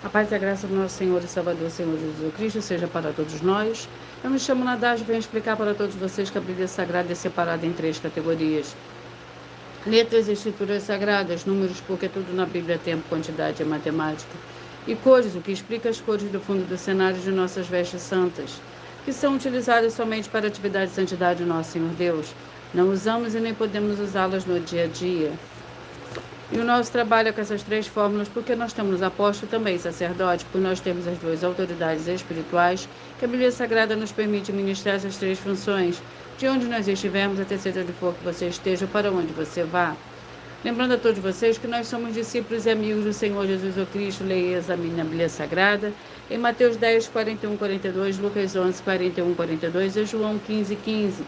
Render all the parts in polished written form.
A paz e a graça do nosso Senhor e Salvador, Senhor Jesus Cristo, seja para todos nós. Eu me chamo Nadaj e venho explicar para todos vocês que a Bíblia Sagrada é separada em 3 categorias. Letras e escrituras sagradas, números, porque tudo na Bíblia é tempo, quantidade é matemática. E cores, o que explica as cores do fundo do cenário de nossas vestes santas, que são utilizadas somente para a atividade de santidade do nosso Senhor Deus. Não usamos e nem podemos usá-las no dia a dia. E o nosso trabalho é com essas 3 fórmulas, porque nós temos apóstolo também sacerdote, por nós temos as 2 autoridades espirituais, que a Bíblia Sagrada nos permite ministrar essas 3 funções, de onde nós estivermos, até seja onde for que você esteja, para onde você vá. Lembrando a todos vocês que nós somos discípulos e amigos do Senhor Jesus Cristo, leia e examine a Bíblia Sagrada, em Mateus 10, 41, 42, Lucas 11, 41, 42 e João 15, 15.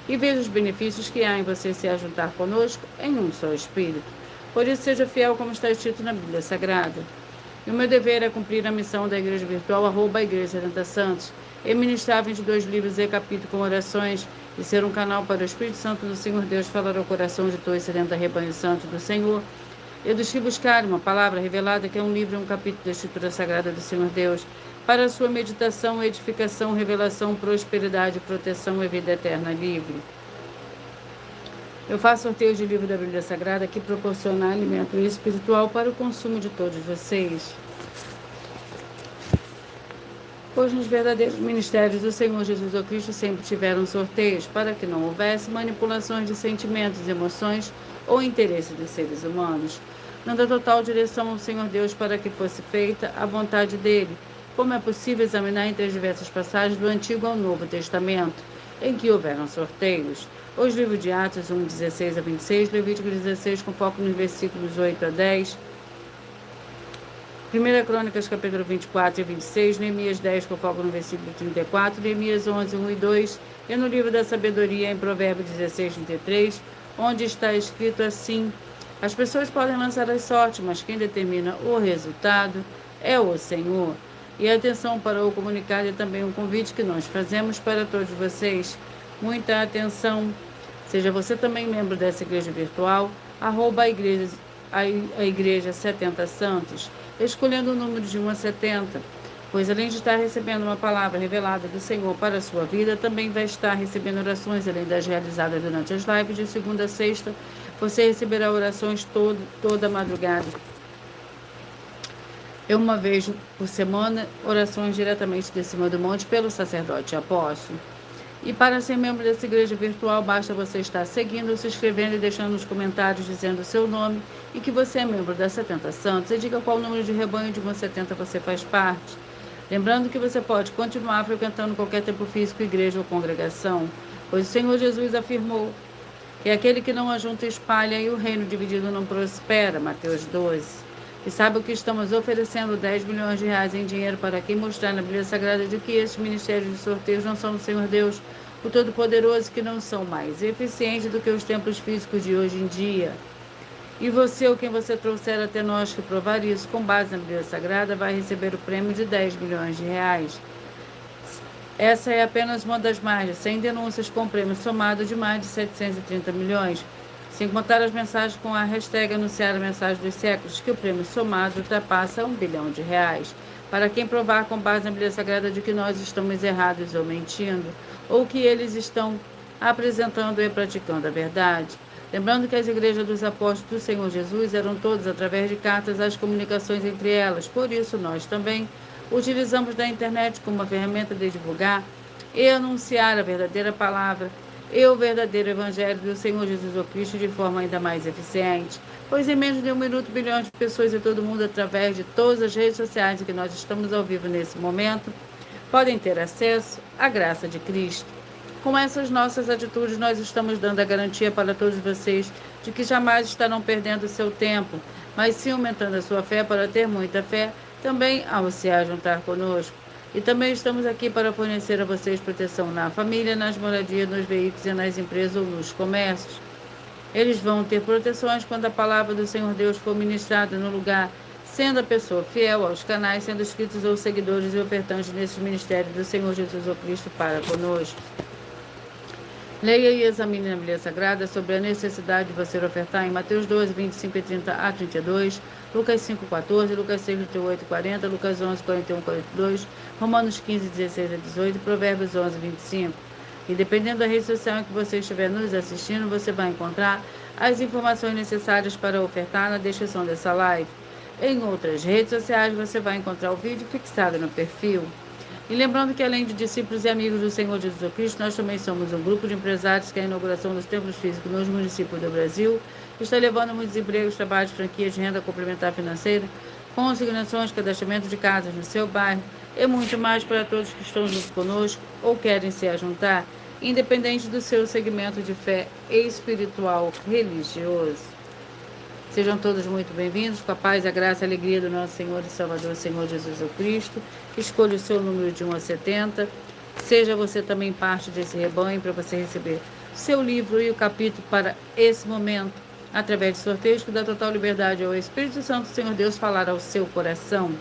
E veja os benefícios que há em você se ajuntar conosco em um só Espírito. Por isso, seja fiel como está escrito na Bíblia Sagrada. E o meu dever é cumprir a missão da Igreja Virtual, @Igreja 70 Santos, e ministrar 22 livros e capítulos com orações, e ser um canal para o Espírito Santo do Senhor Deus falar ao coração de todos os 70 rebanhos santos do Senhor, e dos que buscarem uma palavra revelada, que é um livro e um capítulo da Escritura Sagrada do Senhor Deus, para a sua meditação, edificação, revelação, prosperidade, proteção e vida eterna livre. Eu faço sorteio de livro da Bíblia Sagrada que proporciona alimento espiritual para o consumo de todos vocês. Pois nos verdadeiros ministérios do Senhor Jesus Cristo sempre tiveram sorteios, para que não houvesse manipulações de sentimentos, emoções ou interesse dos seres humanos, dando a total direção ao Senhor Deus para que fosse feita a vontade dele, como é possível examinar entre as diversas passagens do Antigo ao Novo Testamento, em que houveram sorteios. Os livros de Atos 1, 16 a 26, Levítico 16, com foco nos versículos 8 a 10, 1 Crônicas, capítulo 24 e 26, Neemias 10, com foco no versículo 34, Neemias 11, 1 e 2, e no livro da sabedoria, em Provérbios 16, 33, onde está escrito assim: as pessoas podem lançar as sortes, mas quem determina o resultado é o Senhor. E atenção para o comunicar é também um convite que nós fazemos para todos vocês. Muita atenção. Seja você também membro dessa igreja virtual, a igreja 70 Santos, escolhendo o número de 1 a 70, pois além de estar recebendo uma palavra revelada do Senhor para a sua vida, também vai estar recebendo orações, além das realizadas durante as lives de segunda a sexta. Você receberá orações toda madrugada. Uma vez por semana, orações diretamente de cima do monte pelo sacerdote apóstolo. E para ser membro dessa igreja virtual, basta você estar seguindo, se inscrevendo e deixando nos comentários dizendo o seu nome e que você é membro da 70 Santos, e diga qual número de rebanho de uma 70 você faz parte. Lembrando que você pode continuar frequentando qualquer tempo físico, igreja ou congregação, pois o Senhor Jesus afirmou que aquele que não ajunta espalha e o reino dividido não prospera, Mateus 12. E sabe o que estamos oferecendo? 10 milhões de reais em dinheiro para quem mostrar na Bíblia Sagrada de que esses ministérios de sorteios não são do Senhor Deus, o Todo-Poderoso, que não são mais eficientes do que os templos físicos de hoje em dia. E você, ou quem você trouxer até nós que provar isso com base na Bíblia Sagrada, vai receber o prêmio de 10 milhões de reais. Essa é apenas uma das mais de 100 denúncias com prêmio somado de mais de 730 milhões. Sem contar as mensagens com a hashtag anunciar a mensagem dos séculos, que o prêmio somado ultrapassa 1 bilhão de reais. Para quem provar com base na Bíblia Sagrada de que nós estamos errados ou mentindo, ou que eles estão apresentando e praticando a verdade. Lembrando que as igrejas dos apóstolos do Senhor Jesus eram todas através de cartas as comunicações entre elas. Por isso, nós também utilizamos da internet como uma ferramenta de divulgar e anunciar a verdadeira palavra e o verdadeiro evangelho do Senhor Jesus Cristo de forma ainda mais eficiente, pois em menos de 1 minuto, bilhões de pessoas em todo o mundo, através de todas as redes sociais em que nós estamos ao vivo nesse momento, podem ter acesso à graça de Cristo. Com essas nossas atitudes, nós estamos dando a garantia para todos vocês de que jamais estarão perdendo o seu tempo, mas sim aumentando a sua fé para ter muita fé, também ao se ajuntar conosco. E também estamos aqui para fornecer a vocês proteção na família, nas moradias, nos veículos e nas empresas ou nos comércios. Eles vão ter proteções quando a palavra do Senhor Deus for ministrada no lugar, sendo a pessoa fiel aos canais, sendo inscritos ou seguidores e ofertantes nesses ministérios do Senhor Jesus Cristo para conosco. Leia e examine na Bíblia Sagrada sobre a necessidade de você ofertar em Mateus 12, 25 e 30 a 32, Lucas 5, 14, Lucas 6, 38 e 40, Lucas 11, 41 e 42, Romanos 15, 16 a 18, Provérbios 11, 25. E dependendo da rede social em que você estiver nos assistindo, você vai encontrar as informações necessárias para ofertar na descrição dessa live. Em outras redes sociais, você vai encontrar o vídeo fixado no perfil. E lembrando que, além de discípulos e amigos do Senhor Jesus Cristo, nós também somos um grupo de empresários que a inauguração dos templos físicos nos municípios do Brasil está levando muitos empregos, trabalhos, franquias de renda complementar financeira, consignações, cadastramento de casas no seu bairro e muito mais para todos que estão junto conosco ou querem se ajuntar, independente do seu segmento de fé espiritual religioso. Sejam todos muito bem-vindos, com a paz, a graça e a alegria do nosso Senhor e Salvador, Senhor Jesus Cristo. Escolha o seu número de 1 a 70. Seja você também parte desse rebanho para você receber seu livro e o capítulo para esse momento, através de sorteios que dá total liberdade ao Espírito Santo, Senhor Deus, falar ao seu coração.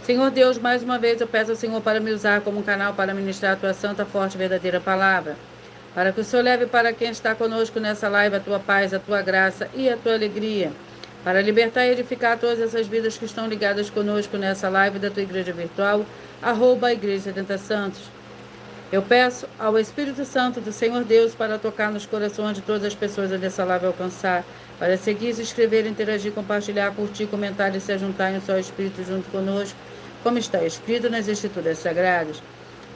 Senhor Deus, mais uma vez eu peço ao Senhor para me usar como um canal para ministrar a tua santa, forte e verdadeira palavra. Para que o Senhor leve para quem está conosco nessa live a tua paz, a tua graça e a tua alegria. Para libertar e edificar todas essas vidas que estão ligadas conosco nessa live da tua igreja virtual, @Igreja 70 Santos. Eu peço ao Espírito Santo do Senhor Deus para tocar nos corações de todas as pessoas onde essa live alcançar, para seguir, se inscrever, interagir, compartilhar, curtir, comentar e se juntar em um só Espírito junto conosco, como está escrito nas Escrituras Sagradas,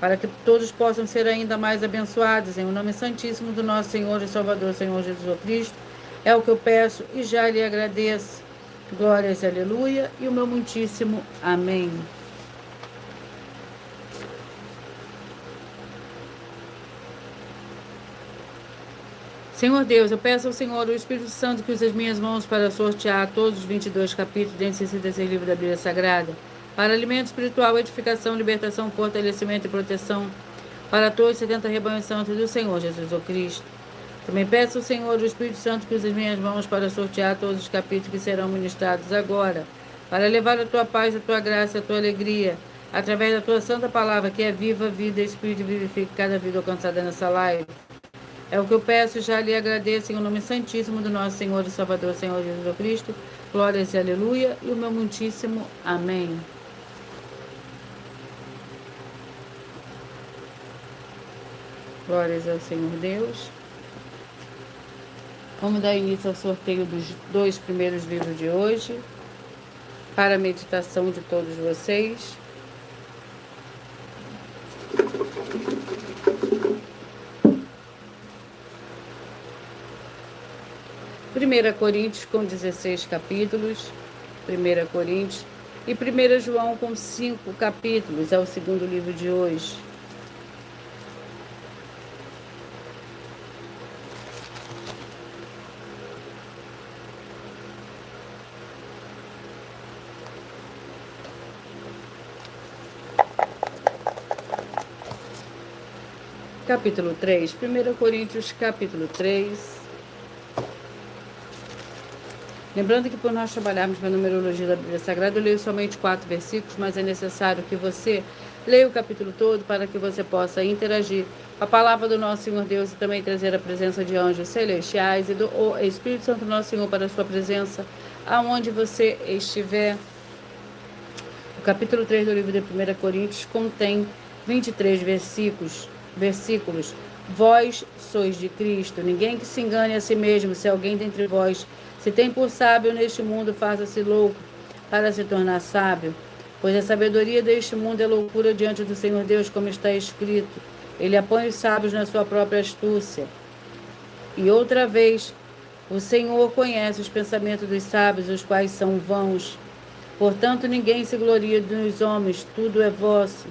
para que todos possam ser ainda mais abençoados, em o nome santíssimo do nosso Senhor e Salvador, Senhor Jesus Cristo. É o que eu peço e já lhe agradeço. Glórias, aleluia, e o meu muitíssimo amém. Senhor Deus, eu peço ao Senhor, o Espírito Santo, que use as minhas mãos para sortear todos os 22 capítulos dentro desse terceiro livro da Bíblia Sagrada, para alimento espiritual, edificação, libertação, fortalecimento e proteção para todos os 70 rebanhos santos do Senhor Jesus Cristo. Também peço ao Senhor, o Espírito Santo, que use as minhas mãos para sortear todos os capítulos que serão ministrados agora, para levar a tua paz, a tua graça, a tua alegria, através da tua santa palavra, que é viva, vida, Espírito, e vivifica cada vida alcançada nessa live. É o que eu peço e já lhe agradeço em o nome santíssimo do nosso Senhor e Salvador, Senhor Jesus Cristo. Glórias e aleluia, e o meu muitíssimo amém. Glórias ao Senhor Deus. Vamos dar início ao sorteio dos 2 primeiros livros de hoje, para a meditação de todos vocês. Primeira Coríntios com 16 capítulos, 1 Coríntios, e 1 João com 5 capítulos, é o segundo livro de hoje. Capítulo 3, 1 Coríntios, capítulo 3. Lembrando que por nós trabalharmos com a numerologia da Bíblia Sagrada, eu leio somente 4 versículos, mas é necessário que você leia o capítulo todo para que você possa interagir com a palavra do nosso Senhor Deus e também trazer a presença de anjos celestiais e do Espírito Santo nosso Senhor para a sua presença, aonde você estiver. O capítulo 3 do livro de 1 Coríntios contém 23 versículos. Vós sois de Cristo, ninguém que se engane a si mesmo. Se alguém dentre vós se tem por sábio neste mundo, faça-se louco para se tornar sábio, pois a sabedoria deste mundo é loucura diante do Senhor Deus, como está escrito: ele apanha os sábios na sua própria astúcia. E outra vez, o Senhor conhece os pensamentos dos sábios, os quais são vãos. Portanto, ninguém se gloria dos homens, tudo é vosso.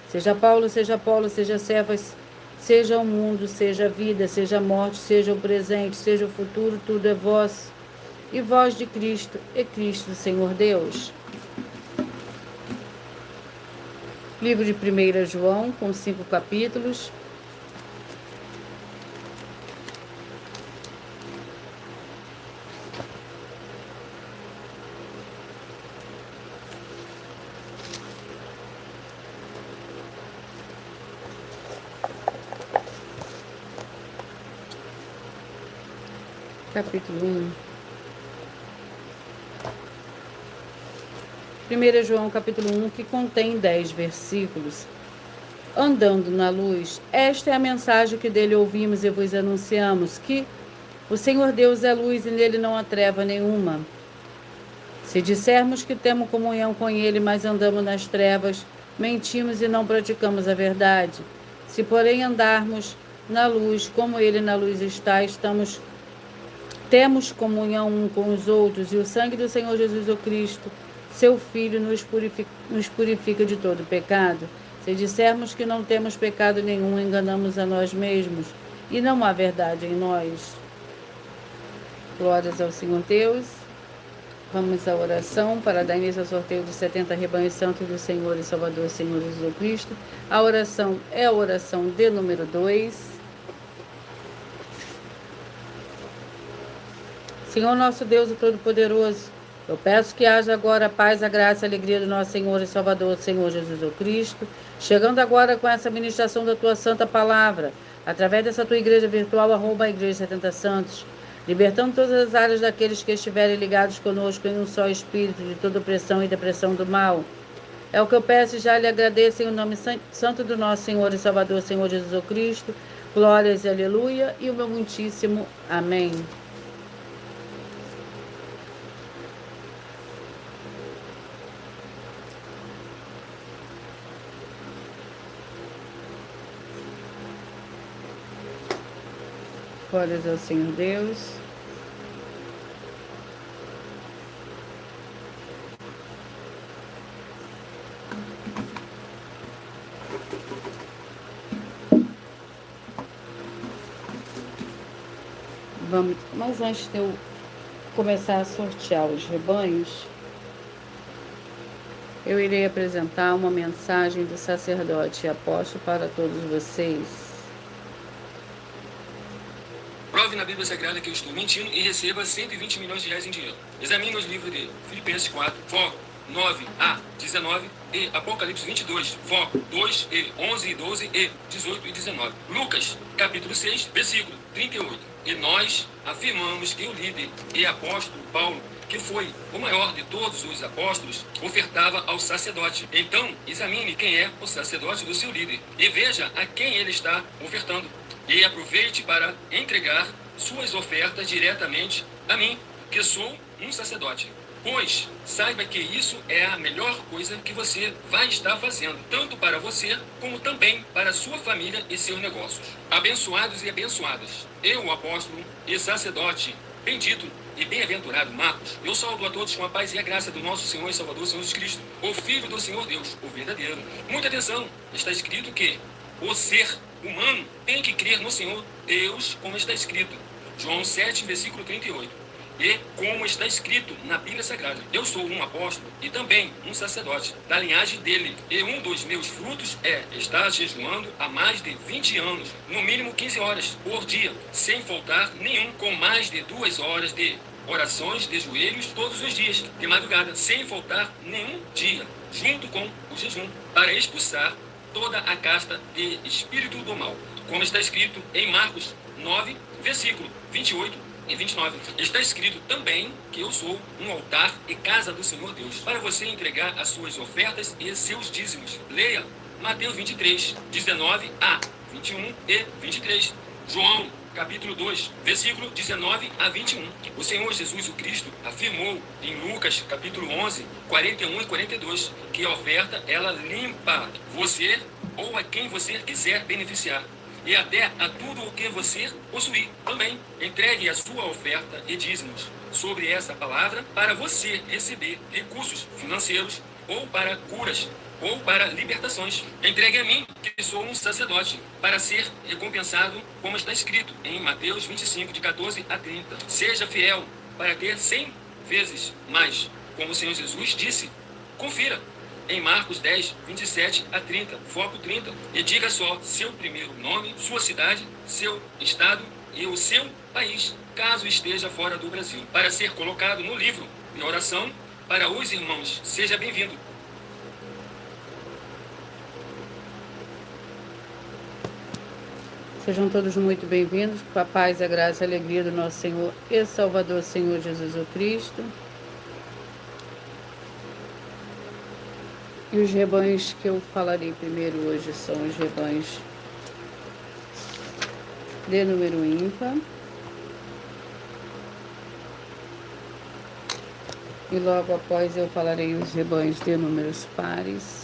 Seja Paulo, seja Apolo, seja Cefas, seja o mundo, seja a vida, seja a morte, seja o presente, seja o futuro, tudo é vosso. E vós de Cristo, e Cristo do Senhor Deus. Livro de 1 João, com 5 capítulos. capítulo 1. 1 João, capítulo 1, que contém 10 versículos. Andando na luz, esta é a mensagem que dele ouvimos e vos anunciamos, que o Senhor Deus é luz e nele não há treva nenhuma. Se dissermos que temos comunhão com ele, mas andamos nas trevas, mentimos e não praticamos a verdade. Se, porém, andarmos na luz, como ele na luz está, temos comunhão um com os outros, e o sangue do Senhor Jesus o Cristo, seu Filho, nos purifica de todo pecado. Se dissermos que não temos pecado nenhum, enganamos a nós mesmos, e não há verdade em nós. Glórias ao Senhor Deus. Vamos à oração para dar início ao sorteio dos 70 rebanhos santos do Senhor e Salvador, Senhor Jesus Cristo. A oração é a oração de número 2. Senhor nosso Deus e Todo-Poderoso, eu peço que haja agora a paz, a graça e a alegria do nosso Senhor e Salvador, Senhor Jesus Cristo, chegando agora com essa ministração da Tua Santa Palavra, através dessa Tua igreja virtual, @ Igreja 70 Santos, libertando todas as áreas daqueles que estiverem ligados conosco em um só espírito, de toda opressão e depressão do mal. É o que eu peço e já lhe agradeço em nome santo do nosso Senhor e Salvador, Senhor Jesus Cristo. Glórias e aleluia, e o meu muitíssimo amém. Glórias ao Senhor Deus. Mas antes de eu começar a sortear os rebanhos, eu irei apresentar uma mensagem do sacerdote e apóstolo para todos vocês. Prove na Bíblia Sagrada que eu estou mentindo e receba 120 milhões de reais em dinheiro. Examine os livros de Filipenses 4, foco 9 a 19 e Apocalipse 22, foco 2 e 11 e 12 e 18 e 19. Lucas, capítulo 6, versículo 38. E nós afirmamos que o líder e apóstolo Paulo, que foi o maior de todos os apóstolos, ofertava ao sacerdote. Então, examine quem é o sacerdote do seu líder e veja a quem ele está ofertando. E aproveite para entregar suas ofertas diretamente a mim, que sou um sacerdote. Pois saiba que isso é a melhor coisa que você vai estar fazendo, tanto para você, como também para sua família e seus negócios. Abençoados e abençoadas, eu, apóstolo e sacerdote, bendito e bem-aventurado Marcos, eu saúdo a todos com a paz e a graça do nosso Senhor e Salvador, Senhor Jesus Cristo, o Filho do Senhor Deus, o verdadeiro. Muita atenção, está escrito que o ser humano tem que crer no Senhor Deus, como está escrito. João 7, versículo 38. E como está escrito na Bíblia Sagrada, eu sou um apóstolo e também um sacerdote da linhagem dele. E um dos meus frutos é estar jejuando há mais de 20 anos, no mínimo 15 horas por dia, sem faltar nenhum, com mais de 2 horas de orações de joelhos todos os dias, de madrugada, sem faltar nenhum dia, junto com o jejum, para expulsar toda a casta de espírito do mal, como está escrito em Marcos 9, versículo 28 e 29. Está escrito também que eu sou um altar e casa do Senhor Deus, para você entregar as suas ofertas e seus dízimos. Leia Mateus 23, 19 a 21 e 23. João, capítulo 2, versículo 19 a 21. O Senhor Jesus o Cristo afirmou em Lucas, capítulo 11, 41 e 42, que a oferta, ela limpa você ou a quem você quiser beneficiar, e até a tudo o que você possuir. Também entregue a sua oferta e dízimos sobre essa palavra para você receber recursos financeiros, ou para curas, ou para libertações. Entregue a mim, que sou um sacerdote, para ser recompensado, como está escrito em Mateus 25, de 14 a 30. Seja fiel para ter 100 vezes mais, como o Senhor Jesus disse. Confira em Marcos 10, 27 a 30, foco 30, e diga só seu primeiro nome, sua cidade, seu estado e o seu país, caso esteja fora do Brasil, para ser colocado no livro de oração para os irmãos. Seja bem-vindo. Sejam todos muito bem-vindos, com a paz, a graça e a alegria do nosso Senhor e Salvador, Senhor Jesus o Cristo. E os rebanhos que eu falarei primeiro hoje são os rebanhos de número ímpar. E logo após eu falarei os rebanhos de números pares.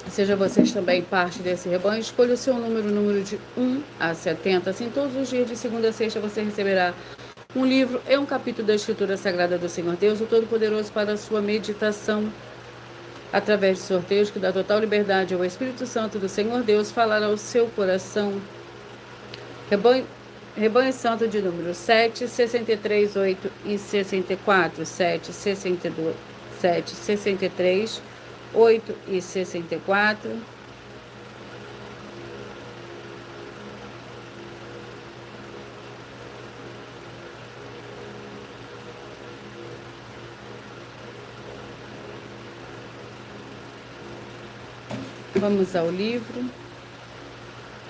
Seja vocês também parte desse rebanho, escolha o seu número de 1 a 70. Assim, todos os dias de segunda a sexta você receberá um livro e um capítulo da Escritura Sagrada do Senhor Deus, o Todo-Poderoso, para a sua meditação, através de sorteios que dá total liberdade ao Espírito Santo do Senhor Deus falar ao seu coração. Rebanho Santo de número 7, 63, 8 e 64. 7, 62, 7, 63, 8 e 64. Vamos ao livro.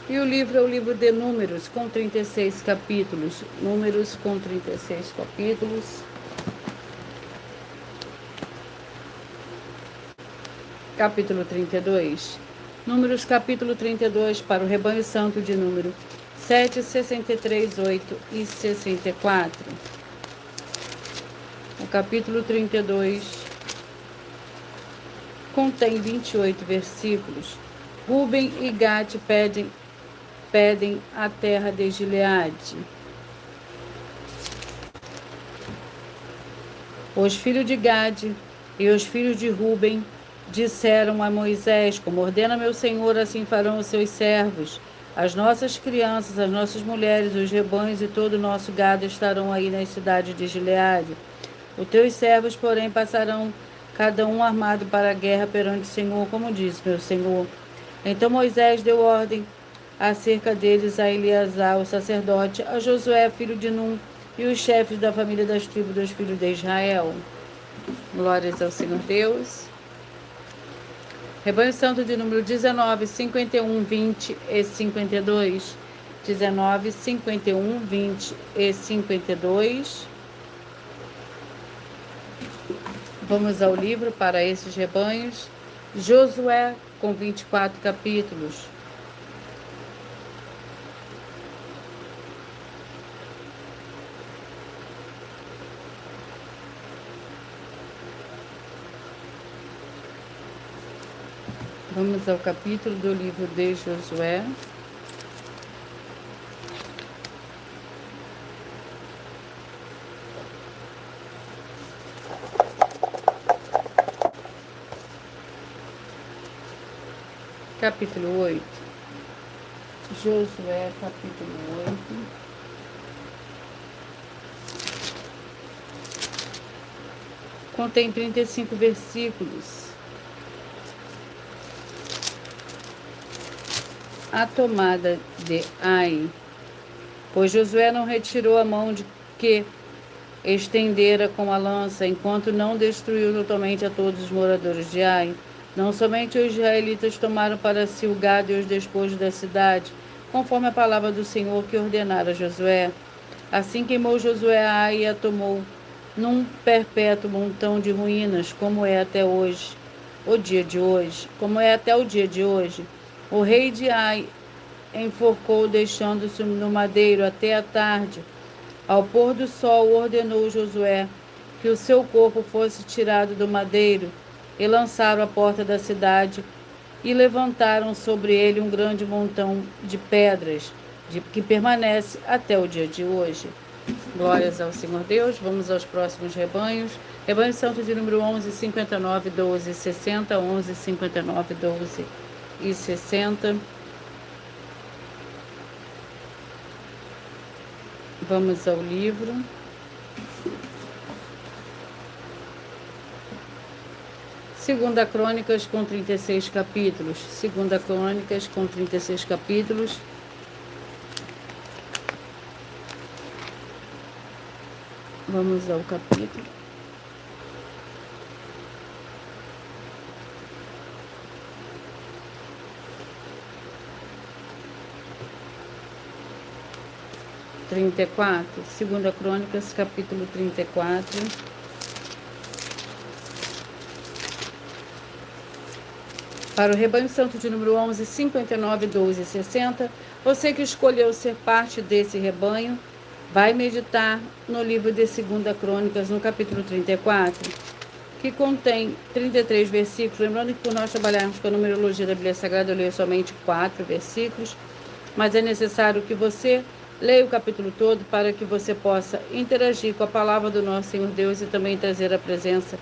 E o livro é o livro de Números, com 36 capítulos. Números com 36 capítulos. Capítulo 32. Números, capítulo 32, para o rebanho santo de número 7, 63, 8 e 64. O capítulo 32 contém 28 versículos. Ruben e Gade pedem a terra de Gileade. Os filhos de Gade e os filhos de Ruben disseram a Moisés: como ordena meu Senhor, assim farão os seus servos. As nossas crianças, as nossas mulheres, os rebanhos e todo o nosso gado estarão aí na cidade de Gileade. Os teus servos, porém, passarão cada um armado para a guerra perante o Senhor, como disse meu Senhor. Então Moisés deu ordem acerca deles a Eleazar, o sacerdote, a Josué, filho de Num, e os chefes da família das tribos dos filhos de Israel. Glórias ao Senhor Deus. Rebanho Santo de número 19, 51, 20 e 52. 19, 51, 20 e 52. Vamos ao livro para esses rebanhos. Josué, com 24 capítulos. Vamos ao capítulo do livro de Josué. Capítulo 8. Josué, capítulo 8. Contém 35 versículos. A tomada de Ai. Pois Josué não retirou a mão de que estendera com a lança, enquanto não destruiu totalmente a todos os moradores de Ai. Não somente os israelitas tomaram para si o gado e os despojos da cidade, conforme a palavra do Senhor que ordenara a Josué. Assim queimou Josué a Ai e a tomou num perpétuo montão de ruínas, como é até hoje, o dia de hoje, como é até o dia de hoje. O rei de Ai enforcou, deixando-se no madeiro até a tarde. Ao pôr do sol, ordenou Josué que o seu corpo fosse tirado do madeiro, e lançaram à porta da cidade, e levantaram sobre ele um grande montão de pedras, que permanece até o dia de hoje. Glórias ao Senhor Deus. Vamos aos próximos rebanhos. Rebanho Santo de número 11, 59, 12 e 60. 11, 59, 12 e 60. Vamos ao livro. Segunda Crônicas, com 36 capítulos. Segunda Crônicas, com 36 capítulos. Vamos ao capítulo. Segunda Crônicas, capítulo 34. Para o rebanho santo de número 11, 59, 12 e 60, você que escolheu ser parte desse rebanho, vai meditar no livro de Segunda Crônicas, no capítulo 34, que contém 33 versículos. Lembrando que por nós trabalharmos com a numerologia da Bíblia Sagrada, eu leio somente 4 versículos, mas é necessário que você leia o capítulo todo para que você possa interagir com a palavra do nosso Senhor Deus e também trazer a presença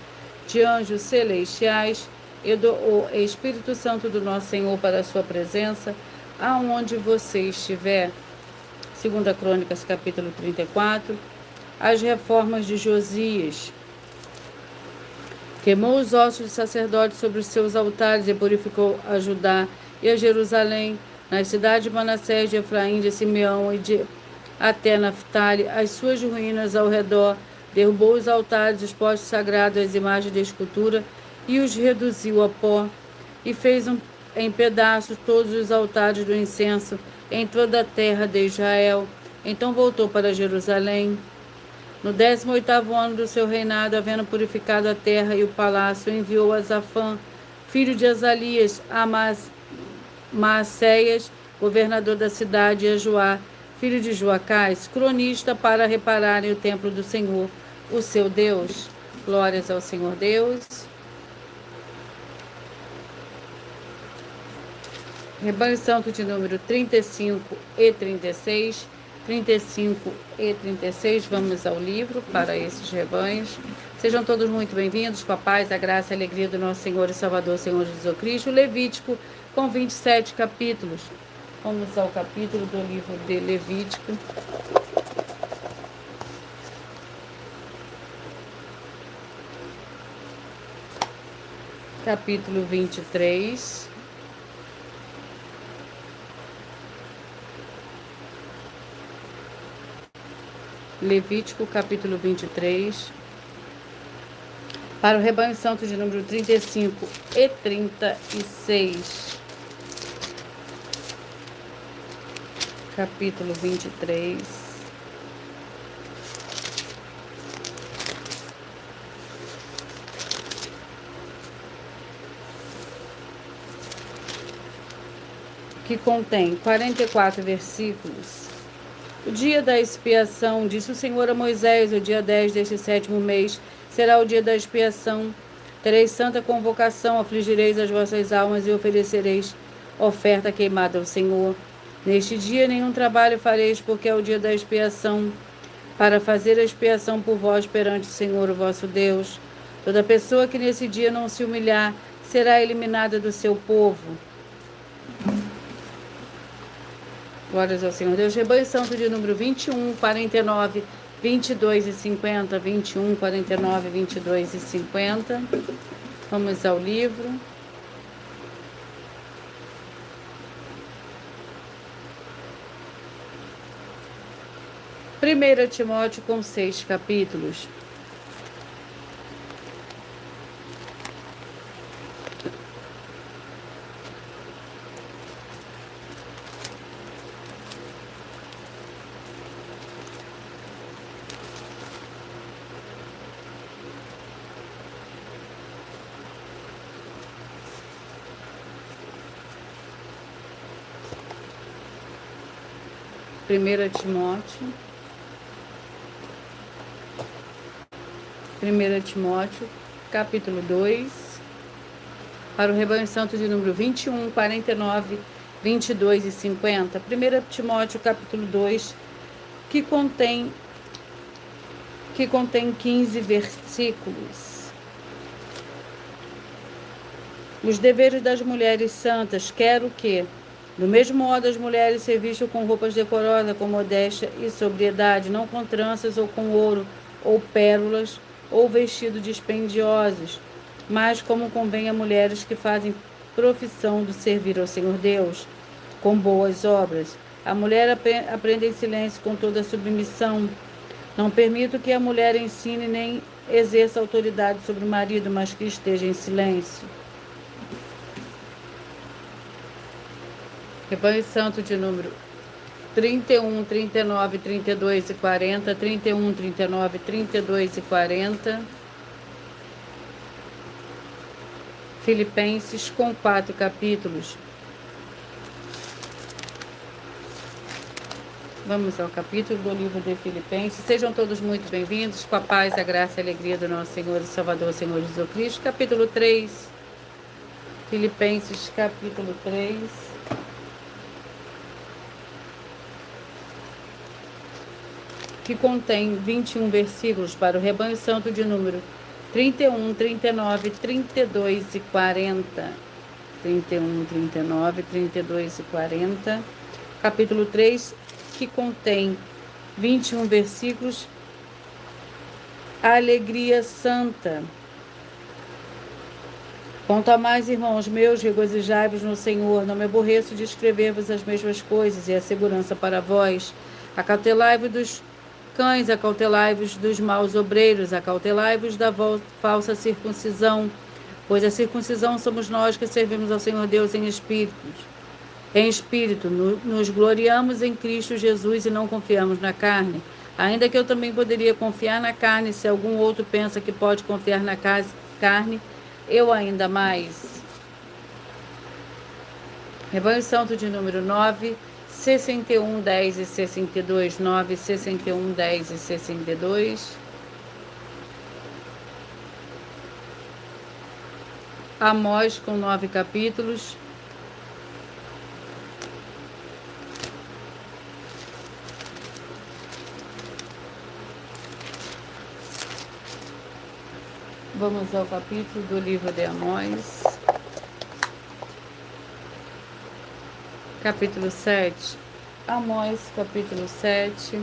de anjos celestiais e do Espírito Santo do nosso Senhor para a sua presença, aonde você estiver. Segunda Crônicas, capítulo 34, as reformas de Josias. Queimou os ossos dos sacerdotes sobre os seus altares e purificou a Judá e a Jerusalém, nas cidades de Manassés, de Efraim, de Simeão e de até Naftali, as suas ruínas ao redor, derrubou os altares, os postes sagrados, as imagens de escultura e os reduziu a pó, e fez em pedaços todos os altares do incenso em toda a terra de Israel. Então voltou para Jerusalém. No 18º ano do seu reinado, havendo purificado a terra e o palácio, enviou a Zafã, filho de Azalias, a Maacéias, governador da cidade, e a Joá, filho de Joacás, cronista, para repararem o templo do Senhor, o seu Deus. Glórias ao Senhor Deus. Rebanho Santo de número 35 e 36. 35 e 36, vamos ao livro para esses rebanhos. Sejam todos muito bem-vindos, com a paz, a graça e a alegria do nosso Senhor e Salvador, Senhor Jesus Cristo. Levítico, com 27 capítulos. Vamos ao capítulo do livro de Levítico. Capítulo 23. Levítico, capítulo 23. Para o rebanho santo de número 35 e 36. Capítulo 23. Que contém 44 versículos. O dia da expiação, disse o Senhor a Moisés, o dia 10 deste 7º mês, será o dia da expiação. Tereis santa convocação, afligireis as vossas almas e oferecereis oferta queimada ao Senhor. Neste dia nenhum trabalho fareis, porque é o dia da expiação, para fazer a expiação por vós perante o Senhor, o vosso Deus. Toda pessoa que nesse dia não se humilhar será eliminada do seu povo. Glórias ao Senhor Deus. Rebanho Santo de número 21, 49, 22 e 50. 21, 49, 22 e 50. Vamos ao livro. Primeira Timóteo, com 6 capítulos. Primeira Timóteo. 1 Timóteo, capítulo 2, para o rebanho santo de número 21, 49, 22 e 50. 1 Timóteo, capítulo 2, que contém 15 versículos. Os deveres das mulheres santas, quero que, do mesmo modo, as mulheres se vistam com roupas decorosas, com modéstia e sobriedade, não com tranças ou com ouro ou pérolas, ou vestidos dispendiosos, mas como convém a mulheres que fazem profissão de servir ao Senhor Deus, com boas obras. A mulher aprende em silêncio com toda submissão, Não permito que a mulher ensine nem exerça autoridade sobre o marido, mas que esteja em silêncio. Rebanho Santo de número 31, 39, 32 e 40, 31, 39, 32 e 40. Filipenses, com 4 capítulos. Vamos ao capítulo do livro de Filipenses. Sejam todos muito bem-vindos, com a paz, a graça e a alegria do nosso Senhor e Salvador, Senhor Jesus Cristo. Capítulo 3. Filipenses, capítulo 3. Que contém 21 versículos para o rebanho santo de número 31, 39, 32 e 40. 31, 39, 32 e 40. Capítulo 3, que contém 21 versículos. A alegria santa. Quanto a mais, irmãos meus, regozijai-vos no Senhor. Não me aborreço de escrever-vos as mesmas coisas, e a segurança para vós. Acautelai-vos dos cães, acautelai-vos dos maus obreiros, acautelai-vos da falsa circuncisão, pois a circuncisão somos nós que servimos ao Senhor Deus em espírito. Nos gloriamos em Cristo Jesus e não confiamos na carne. Ainda que eu também poderia confiar na carne, se algum outro pensa que pode confiar na carne, eu ainda mais. Rebanho Santo de número 9, 61, 10 e 62, 9, 61, 10 e 62. Amós, com 9 capítulos. Vamos ao capítulo do livro de Amós. Capítulo 7. Amós, capítulo 7.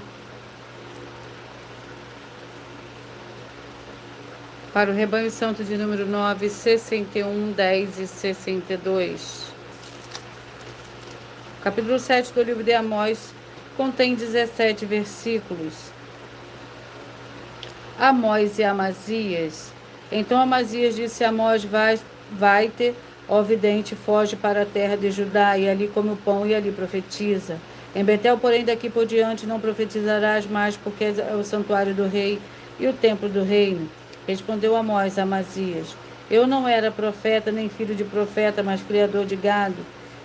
Para o rebanho santo de número 9, 61, 10 e 62. Capítulo 7 do livro de Amós contém 17 versículos. Amós e Amazias. Então Amazias disse a Amós: vai-te, ó vidente, foge para a terra de Judá, e ali come o pão e ali profetiza. Em Betel, porém, daqui por diante não profetizarás mais, porque é o santuário do rei e o templo do reino. Respondeu Amós a Amazias: eu não era profeta, nem filho de profeta, mas criador de gado,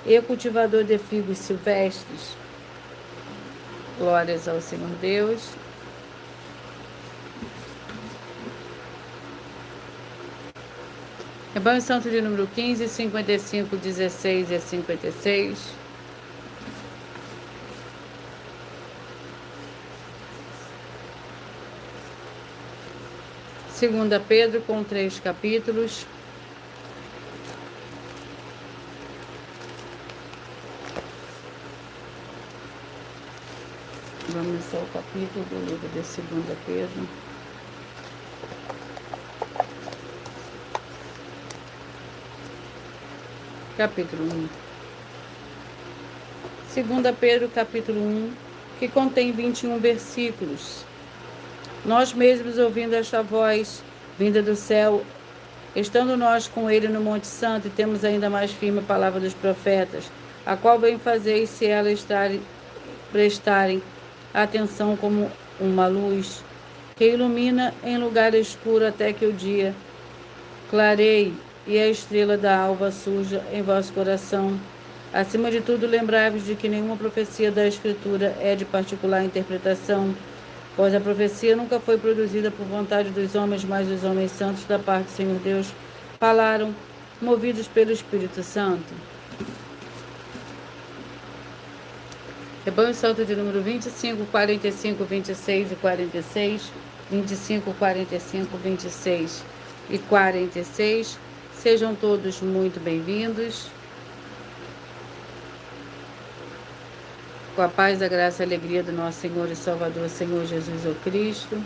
e cultivador de figos silvestres. Glórias ao Senhor Deus. Rebanho Santo de número 15, 55, 16 e 56. Segunda Pedro, com 3 capítulos. Vamos ao capítulo do livro de 2 Pedro. Capítulo 1. 2 Pedro, capítulo 1, que contém 21 versículos. Nós mesmos, ouvindo esta voz vinda do céu, estando nós com ele no Monte Santo, e temos ainda mais firme a palavra dos profetas, a qual bem fazeis se ela prestarem atenção como uma luz, que ilumina em lugar escuro até que o dia clareie e a estrela da alva surja em vosso coração. Acima de tudo, lembrai-vos de que nenhuma profecia da Escritura é de particular interpretação, pois a profecia nunca foi produzida por vontade dos homens, mas os homens santos da parte do Senhor Deus falaram, movidos pelo Espírito Santo. Rebanho Santo de número 25, 45, 26 e 46, 25, 45, 26 e 46. Sejam todos muito bem-vindos. Com a paz, a graça e a alegria do nosso Senhor e Salvador, Senhor Jesus o Cristo.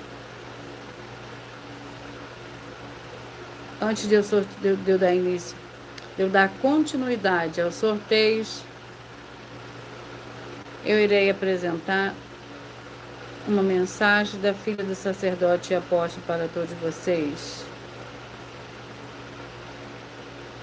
Antes de eu dar início, de eu dar continuidade aos sorteios, eu irei apresentar Uma mensagem da filha do sacerdote e apóstolo para todos vocês.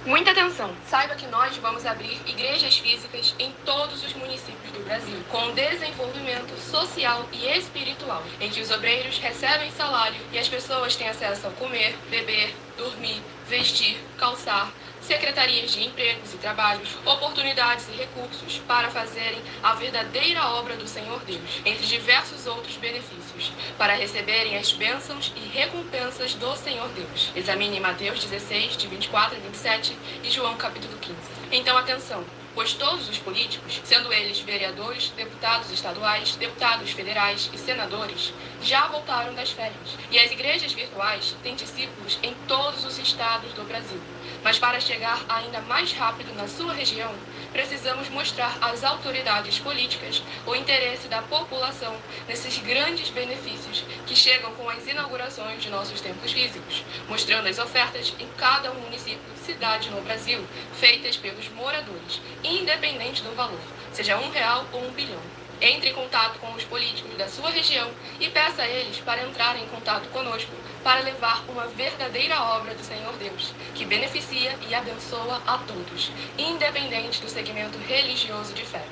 Muita atenção! Saiba que nós vamos abrir igrejas físicas em todos os municípios do Brasil, com desenvolvimento social e espiritual, em que os obreiros recebem salário e as pessoas têm acesso ao comer, beber, dormir, vestir, calçar, secretarias de empregos e trabalhos, oportunidades e recursos para fazerem a verdadeira obra do Senhor Deus, entre diversos outros benefícios, para receberem as bênçãos e recompensas do Senhor Deus. Examine Mateus 16, de 24 a 27 e João capítulo 15. Então atenção! Pois todos os políticos, sendo eles vereadores, deputados estaduais, deputados federais e senadores, já voltaram das férias. E as igrejas virtuais têm discípulos em todos os estados do Brasil. Mas para chegar ainda mais rápido na sua região, precisamos mostrar às autoridades políticas o interesse da população nesses grandes benefícios que chegam com as inaugurações de nossos templos físicos, mostrando as ofertas em cada município, cidade no Brasil, feitas pelos moradores, independente do valor, seja R$1 ou R$1 bilhão. Entre em contato com os políticos da sua região e peça a eles para entrarem em contato conosco para levar uma verdadeira obra do Senhor Deus, que beneficia e abençoa a todos, independente do segmento religioso de fé.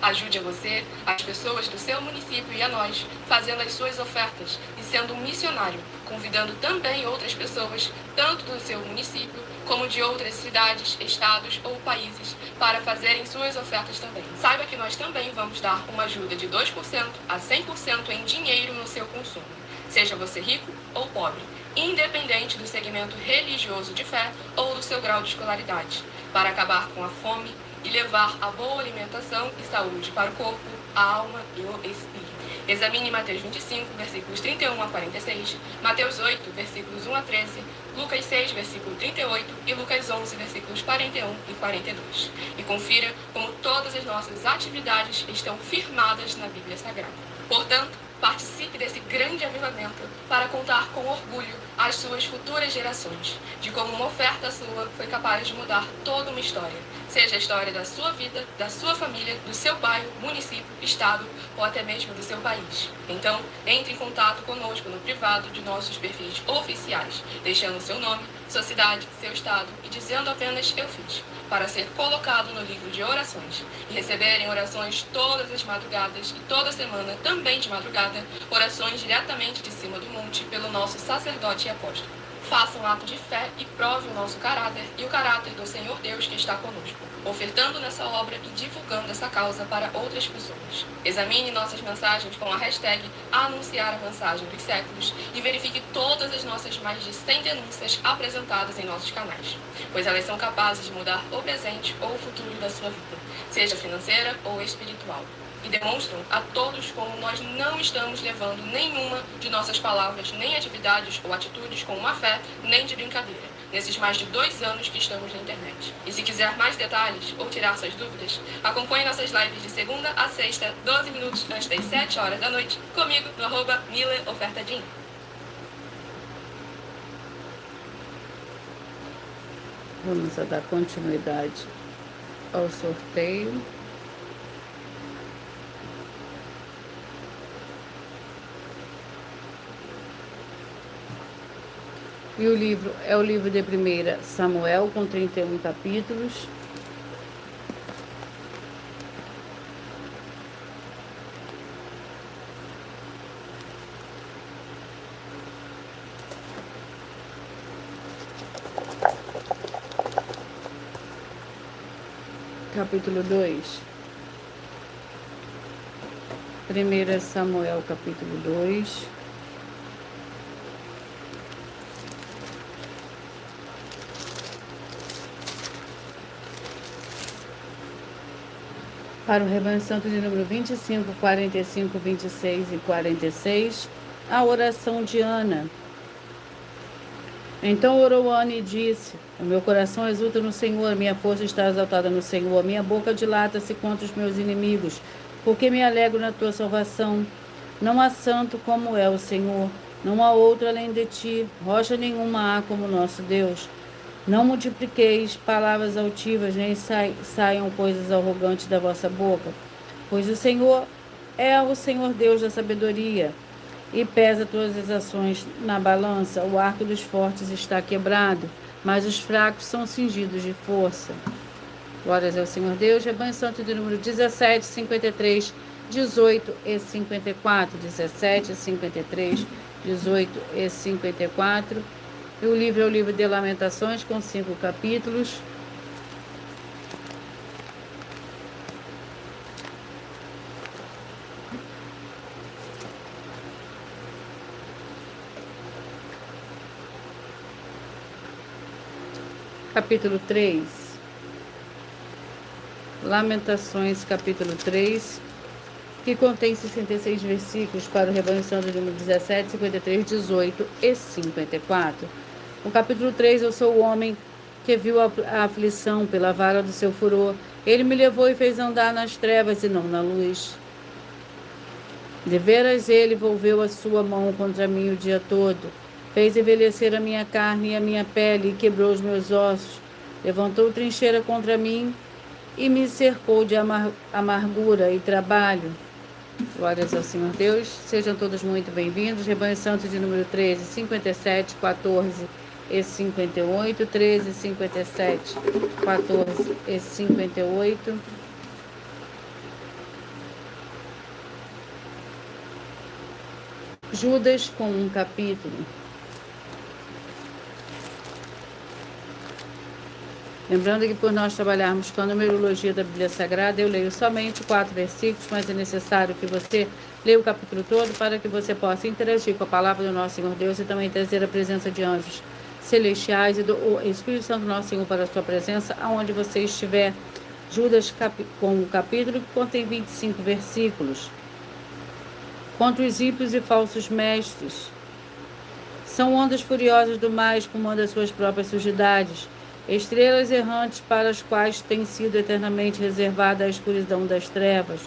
Ajude a você, as pessoas do seu município e a nós, fazendo as suas ofertas e sendo um missionário, convidando também outras pessoas, tanto do seu município como de outras cidades, estados ou países, para fazerem suas ofertas também. Saiba que nós também vamos dar uma ajuda de 2% a 100% em dinheiro no seu consumo, seja você rico ou pobre, independente do segmento religioso de fé ou do seu grau de escolaridade, para acabar com a fome e levar a boa alimentação e saúde para o corpo, a alma e o espírito. Examine Mateus 25, versículos 31 a 46, Mateus 8, versículos 1 a 13, Lucas 6, versículo 38 e Lucas 11, versículos 41 e 42. E confira como todas as nossas atividades estão firmadas na Bíblia Sagrada. Portanto, participe desse grande avivamento para contar com orgulho às suas futuras gerações, de como uma oferta sua foi capaz de mudar toda uma história, seja a história da sua vida, da sua família, do seu bairro, município, estado ou até mesmo do seu país. Então, entre em contato conosco no privado de nossos perfis oficiais, deixando seu nome, sua cidade, seu estado e dizendo apenas "eu fiz", para ser colocado no livro de orações e receberem orações todas as madrugadas e toda semana, também de madrugada, orações diretamente de cima do monte pelo nosso sacerdote e apóstolo. Faça um ato de fé e prove o nosso caráter e o caráter do Senhor Deus que está conosco, ofertando nessa obra e divulgando essa causa para outras pessoas. Examine nossas mensagens com a hashtag Anunciar a Mensagem dos Séculos e verifique todas as nossas mais de 100 denúncias apresentadas em nossos canais, pois elas são capazes de mudar o presente ou o futuro da sua vida, seja financeira ou espiritual. E demonstram a todos como nós não estamos levando nenhuma de nossas palavras, nem atividades ou atitudes com má fé, nem de brincadeira, nesses mais de 2 anos que estamos na internet. E se quiser mais detalhes ou tirar suas dúvidas, acompanhe nossas lives de segunda a sexta, 12 minutos antes das 7 horas da noite, comigo no @MileOfertaDin. Vamos dar continuidade ao sorteio. E o livro é o livro de 1 Samuel, com 31 capítulos. Capítulo 2. 1 Samuel, capítulo 2. Para o Rebanho Santo de número 25, 45, 26 e 46, a oração de Ana. Então orou Ana e disse: o meu coração exulta no Senhor, minha força está exaltada no Senhor, minha boca dilata-se contra os meus inimigos, porque me alegro na tua salvação. Não há santo como é o Senhor, não há outro além de ti, rocha nenhuma há como nosso Deus. Não multipliqueis palavras altivas, nem saiam coisas arrogantes da vossa boca, pois o Senhor é o Senhor Deus da sabedoria, e pesa todas as ações na balança. O arco dos fortes está quebrado, mas os fracos são cingidos de força. Glórias ao Senhor Deus. Rebanho Santo de número 17, 53, 18 e 54. 17, 53, 18 e 54. E o livro é o livro de Lamentações, com 5 capítulos. Capítulo 3. Lamentações, capítulo 3, que contém 66 versículos para o Rebanho Santo de número 17, 53, 18 e 54. No capítulo 3, eu sou o homem que viu a aflição pela vara do seu furor. Ele me levou e fez andar nas trevas e não na luz. Deveras ele volveu a sua mão contra mim o dia todo. Fez envelhecer a minha carne e a minha pele e quebrou os meus ossos. Levantou trincheira contra mim e me cercou de amargura e trabalho. Glórias ao Senhor Deus. Sejam todos muito bem-vindos. Rebanho Santo de número 13, 57, 14 e 58. 13, 57, 14 e 58. Judas com um capítulo. Lembrando que por nós trabalharmos com a numerologia da Bíblia Sagrada, eu leio somente 4 versículos, mas é necessário que você leia o capítulo todo para que você possa interagir com a palavra do nosso Senhor Deus e também trazer a presença de anjos celestiais e do Espírito Santo nosso Senhor para a sua presença, aonde você estiver. Judas com o capítulo que contém 25 versículos. Contra os ímpios e falsos mestres. São ondas furiosas do mar, espumando as suas próprias sujidades. Estrelas errantes para as quais tem sido eternamente reservada a escuridão das trevas.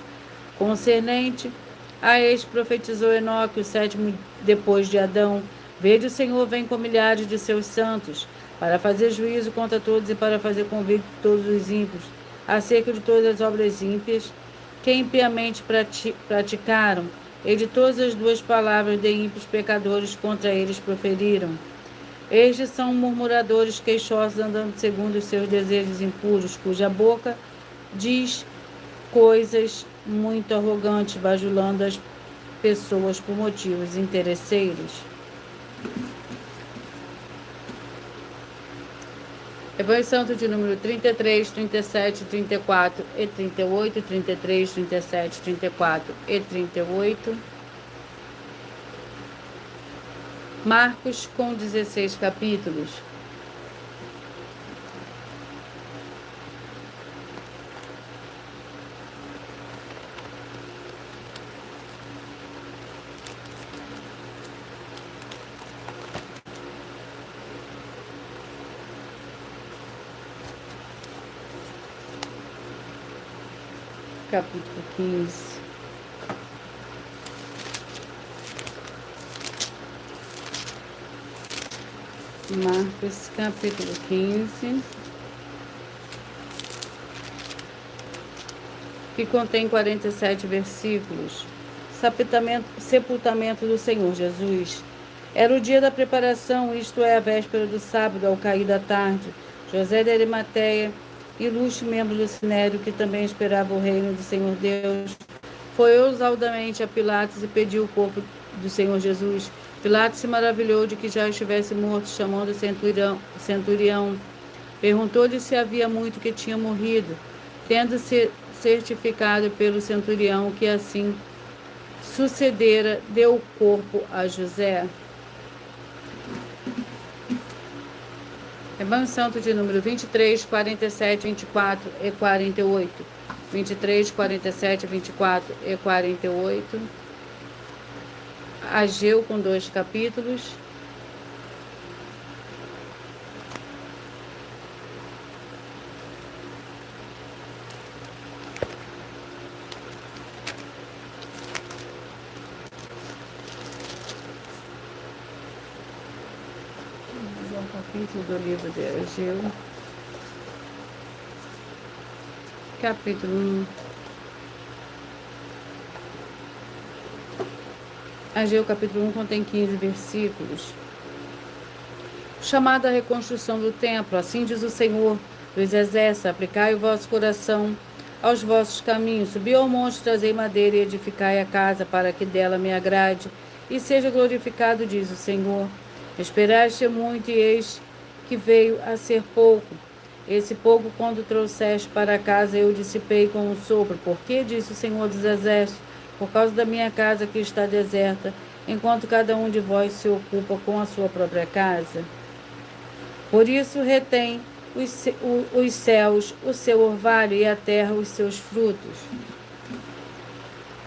Concernente a este profetizou Enoque, o 7º depois de Adão. Vede, o Senhor vem com milhares de seus santos, para fazer juízo contra todos e para fazer convicto todos os ímpios, acerca de todas as obras ímpias que impiamente praticaram, e de todas as duas palavras de ímpios pecadores contra eles proferiram. Estes são murmuradores queixosos, andando segundo os seus desejos impuros, cuja boca diz coisas muito arrogantes, bajulando as pessoas por motivos interesseiros. Rebanho Santo de número 33, 37, 34 e 38, 33, 37, 34 e 38. Marcos com 16 capítulos. Capítulo 15. Marcos, capítulo 15, que contém 47 versículos. Sepultamento do Senhor Jesus. Era o dia da preparação, isto é, a véspera do sábado, ao cair da tarde. José de Arimateia, ilustre membro do Sinédrio, que também esperava o reino do Senhor Deus, foi ousadamente a Pilatos e pediu o corpo do Senhor Jesus. Pilatos se maravilhou de que já estivesse morto, chamando o centurião. Perguntou-lhe se havia muito que tinha morrido, tendo-se certificado pelo centurião que assim sucedera, deu o corpo a José. Rebanho Santo de número 23, 47, 24 e 48. 23, 47, 24 e 48. Ageu com 2 capítulos. Vamos ao capítulo do livro de Ageu. Capítulo 1. Ageu capítulo 1 contém 15 versículos. Chamada à reconstrução do templo, assim diz o Senhor dos exércitos, aplicai o vosso coração aos vossos caminhos, subi ao monte, trazei madeira e edificai a casa, para que dela me agrade, e seja glorificado, diz o Senhor. Esperaste muito, e eis que veio a ser pouco. Esse pouco, quando trouxeste para casa, eu dissipei com um sopro. Porque, disse o Senhor dos exércitos, por causa da minha casa que está deserta, enquanto cada um de vós se ocupa com a sua própria casa. Por isso retém os céus o seu orvalho e a terra os seus frutos.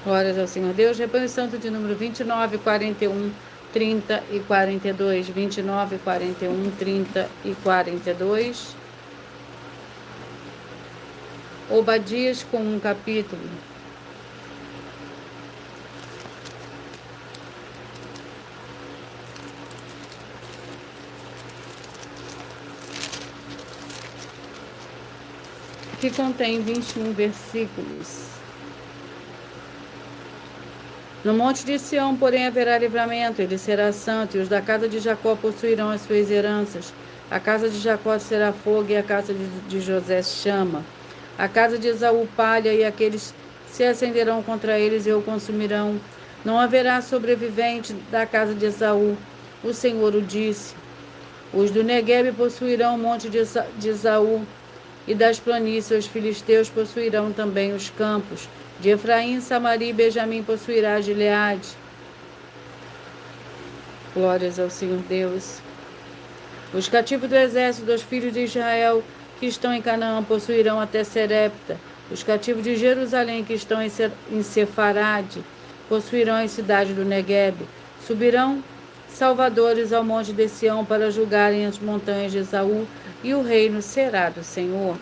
Glórias ao Senhor Deus. Rebanho Santo de número 29, 41, 30 e 42. 29, 41, 30 e 42. Obadias com um capítulo. Que contém 21 versículos. No monte de Sião, porém, haverá livramento, ele será santo, e os da casa de Jacó possuirão as suas heranças. A casa de Jacó será fogo, e a casa de José chama. A casa de Esaú palha, e aqueles se acenderão contra eles e o consumirão. Não haverá sobrevivente da casa de Esaú, o Senhor o disse. Os do Neguebe possuirão o monte de Esaú, e das planícies os filisteus possuirão também os campos. De Efraim, Samaria e Benjamim possuirá Gileade. Glórias ao Senhor Deus. Os cativos do exército dos filhos de Israel que estão em Canaã possuirão até Serepta. Os cativos de Jerusalém que estão em Sefarade possuirão as cidades do Neguebe. Subirão salvadores ao monte de Sião para julgarem as montanhas de Esaú, e o reino será do Senhor.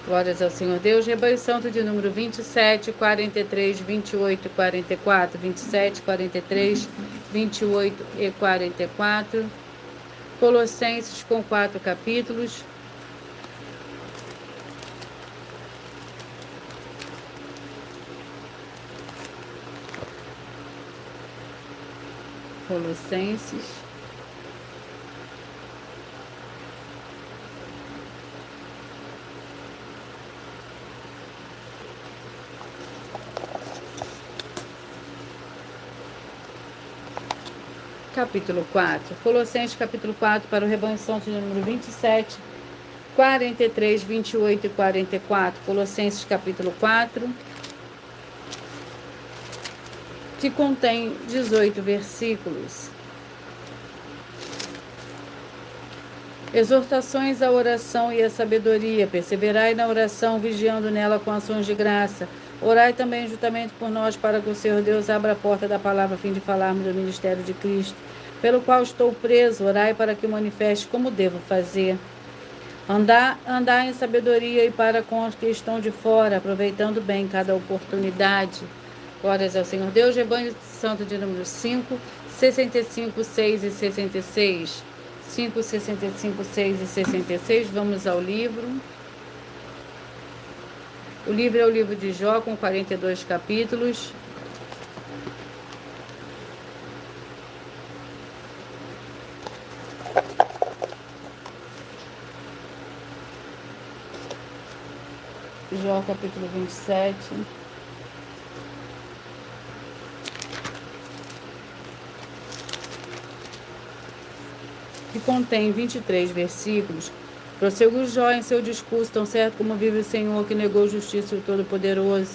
Glórias ao Senhor Deus. Rebanho Santo de número 27, 43, 28 e 44. 27, 43, 28 e 44. Colossenses com 4 capítulos. Colossenses. Capítulo 4. Colossenses capítulo 4 para o Rebanho Santo de número 27, 43, 28 e 44. Colossenses capítulo 4, que contém 18 versículos. Exortações à oração e à sabedoria. Perseverai na oração, vigiando nela com ações de graça. Orai também juntamente por nós, para que o Senhor Deus abra a porta da palavra, a fim de falarmos do ministério de Cristo, pelo qual estou preso. Orai para que o manifeste como devo fazer. Andar em sabedoria e para com os que estão de fora, aproveitando bem cada oportunidade. Glórias ao Senhor Deus. Rebanho Santo de número 5, 65, 6 e 66. 5, 65, 6 e 66. Vamos ao livro. O livro é o livro de Jó, com 42 capítulos. Jó, capítulo 27. Que contém 23 versículos. Prosseguiu Jó em seu discurso: tão certo como vive o Senhor, que negou justiça e o Todo-Poderoso,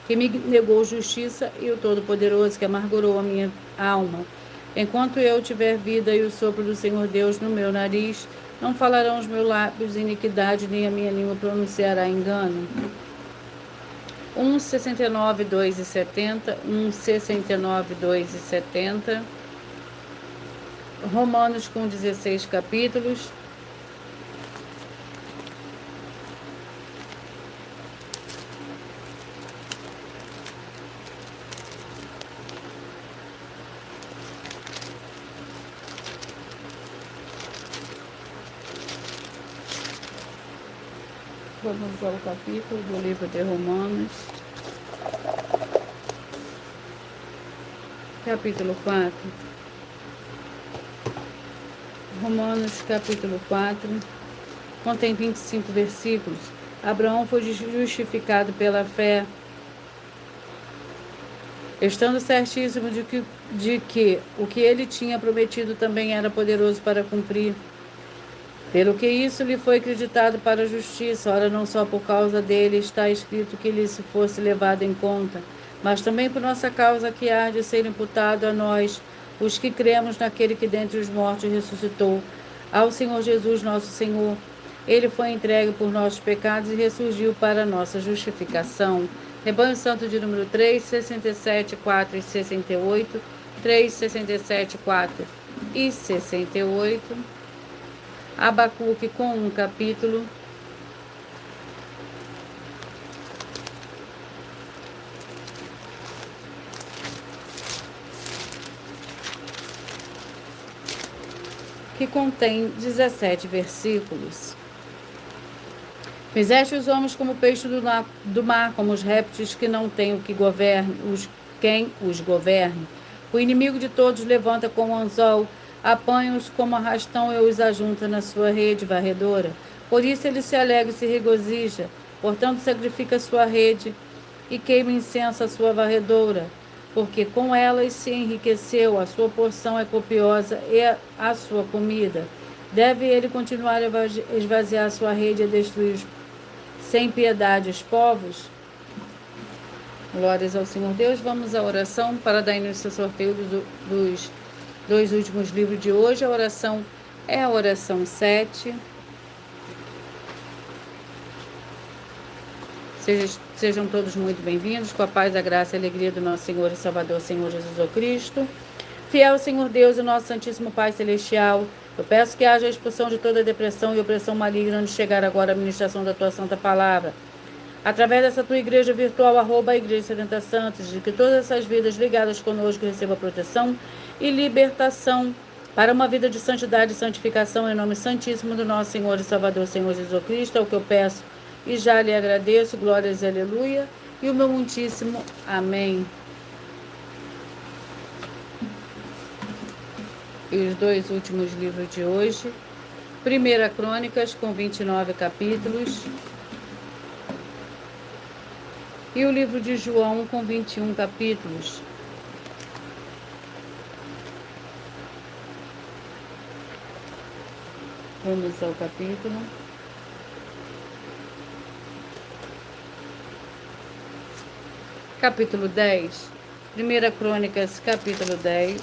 que me negou justiça e o Todo-Poderoso, que amargurou a minha alma. Enquanto eu tiver vida e o sopro do Senhor Deus no meu nariz, não falarão os meus lábios iniquidade, nem a minha língua pronunciará engano. 1,69, 2 e 70. 1,69, 2 e 70. Romanos com 16 capítulos. Vamos ao capítulo do livro de Romanos. capítulo 4. Romanos, capítulo 4, contém 25 versículos. Abraão foi justificado pela fé, estando certíssimo de que o que ele tinha prometido também era poderoso para cumprir. Pelo que isso lhe foi acreditado para a justiça. Ora, não só por causa dele está escrito que lhe se fosse levado em conta, mas também por nossa causa, que há de ser imputado a nós, os que cremos naquele que dentre os mortos ressuscitou, ao Senhor Jesus nosso Senhor. Ele foi entregue por nossos pecados e ressurgiu para nossa justificação. Rebanho Santo de número 3, 67, 4 e 68, 3, 67, 4 e 68. Abacuque com um capítulo. Que contém 17 versículos. Fizeste os homens como peixe do mar, como os répteis que não têm o que governe, quem os governe. O inimigo de todos levanta como anzol, apanha-os como arrastão e os ajunta na sua rede varredora. Por isso ele se alegra e se regozija, portanto sacrifica a sua rede e queima incenso a sua varredora, porque com elas se enriqueceu, a sua porção é copiosa e a sua comida. Deve ele continuar a esvaziar a sua rede e destruir sem piedade os povos? Glórias ao Senhor Deus. Vamos à oração para dar início ao sorteio dos dois últimos livros de hoje. A oração é a oração 7. Sejam todos muito bem-vindos, com a paz, a graça e a alegria do nosso Senhor e Salvador, Senhor Jesus o Cristo. Fiel Senhor Deus e nosso Santíssimo Pai Celestial, eu peço que haja a expulsão de toda depressão e opressão maligna onde chegar agora a ministração da Tua Santa Palavra. Através dessa Tua igreja virtual, @ Igreja 70 Santos, de que todas essas vidas ligadas conosco recebam proteção e libertação para uma vida de santidade e santificação, em nome santíssimo do nosso Senhor e Salvador, Senhor Jesus Cristo, é o que eu peço e já lhe agradeço. Glórias e aleluia. E o meu muitíssimo amém. E os dois últimos livros de hoje. 1 Crônicas, com 29 capítulos. E o livro de João, com 21 capítulos. Vamos ao capítulo. Capítulo 10. 1 Crônicas, capítulo 10.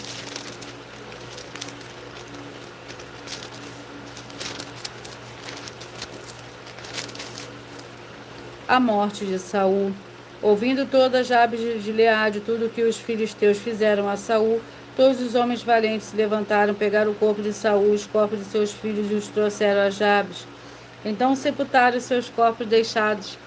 A morte de Saul. Ouvindo toda Jabes de Gileade tudo o que os filisteus fizeram a Saul, todos os homens valentes se levantaram, pegaram o corpo de Saul, os corpos de seus filhos e os trouxeram a Jabes. Então sepultaram seus corpos deixados,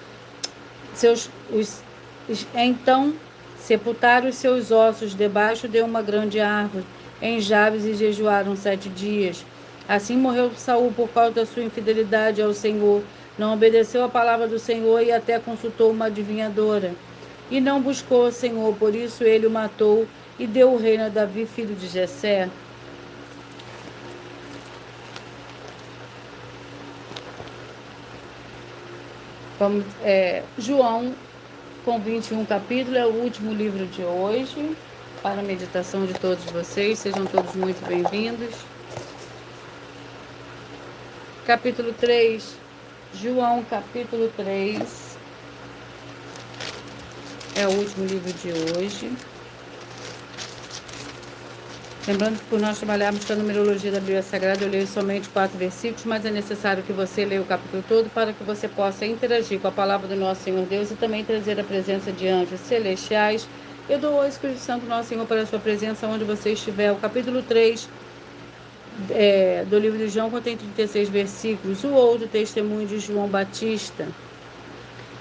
sepultaram os seus ossos debaixo de uma grande árvore em Jabes e jejuaram 7 dias. Assim morreu Saul por causa da sua infidelidade ao Senhor. Não obedeceu a palavra do Senhor e até consultou uma adivinhadora. E não buscou o Senhor, por isso ele o matou e deu o reino a Davi, filho de Jessé. João, com 21 capítulos, é o último livro de hoje, para a meditação de todos vocês. Sejam todos muito bem-vindos. Capítulo 3. João, capítulo 3, é o último livro de hoje. Lembrando que por nós trabalharmos com a numerologia da Bíblia Sagrada, eu leio somente 4 versículos, mas é necessário que você leia o capítulo todo para que você possa interagir com a palavra do nosso Senhor Deus e também trazer a presença de anjos celestiais. Eu dou ao Espírito Santo, nosso Senhor, para a sua presença onde você estiver. O capítulo 3 do livro de João contém 36 versículos. O outro testemunho de João Batista.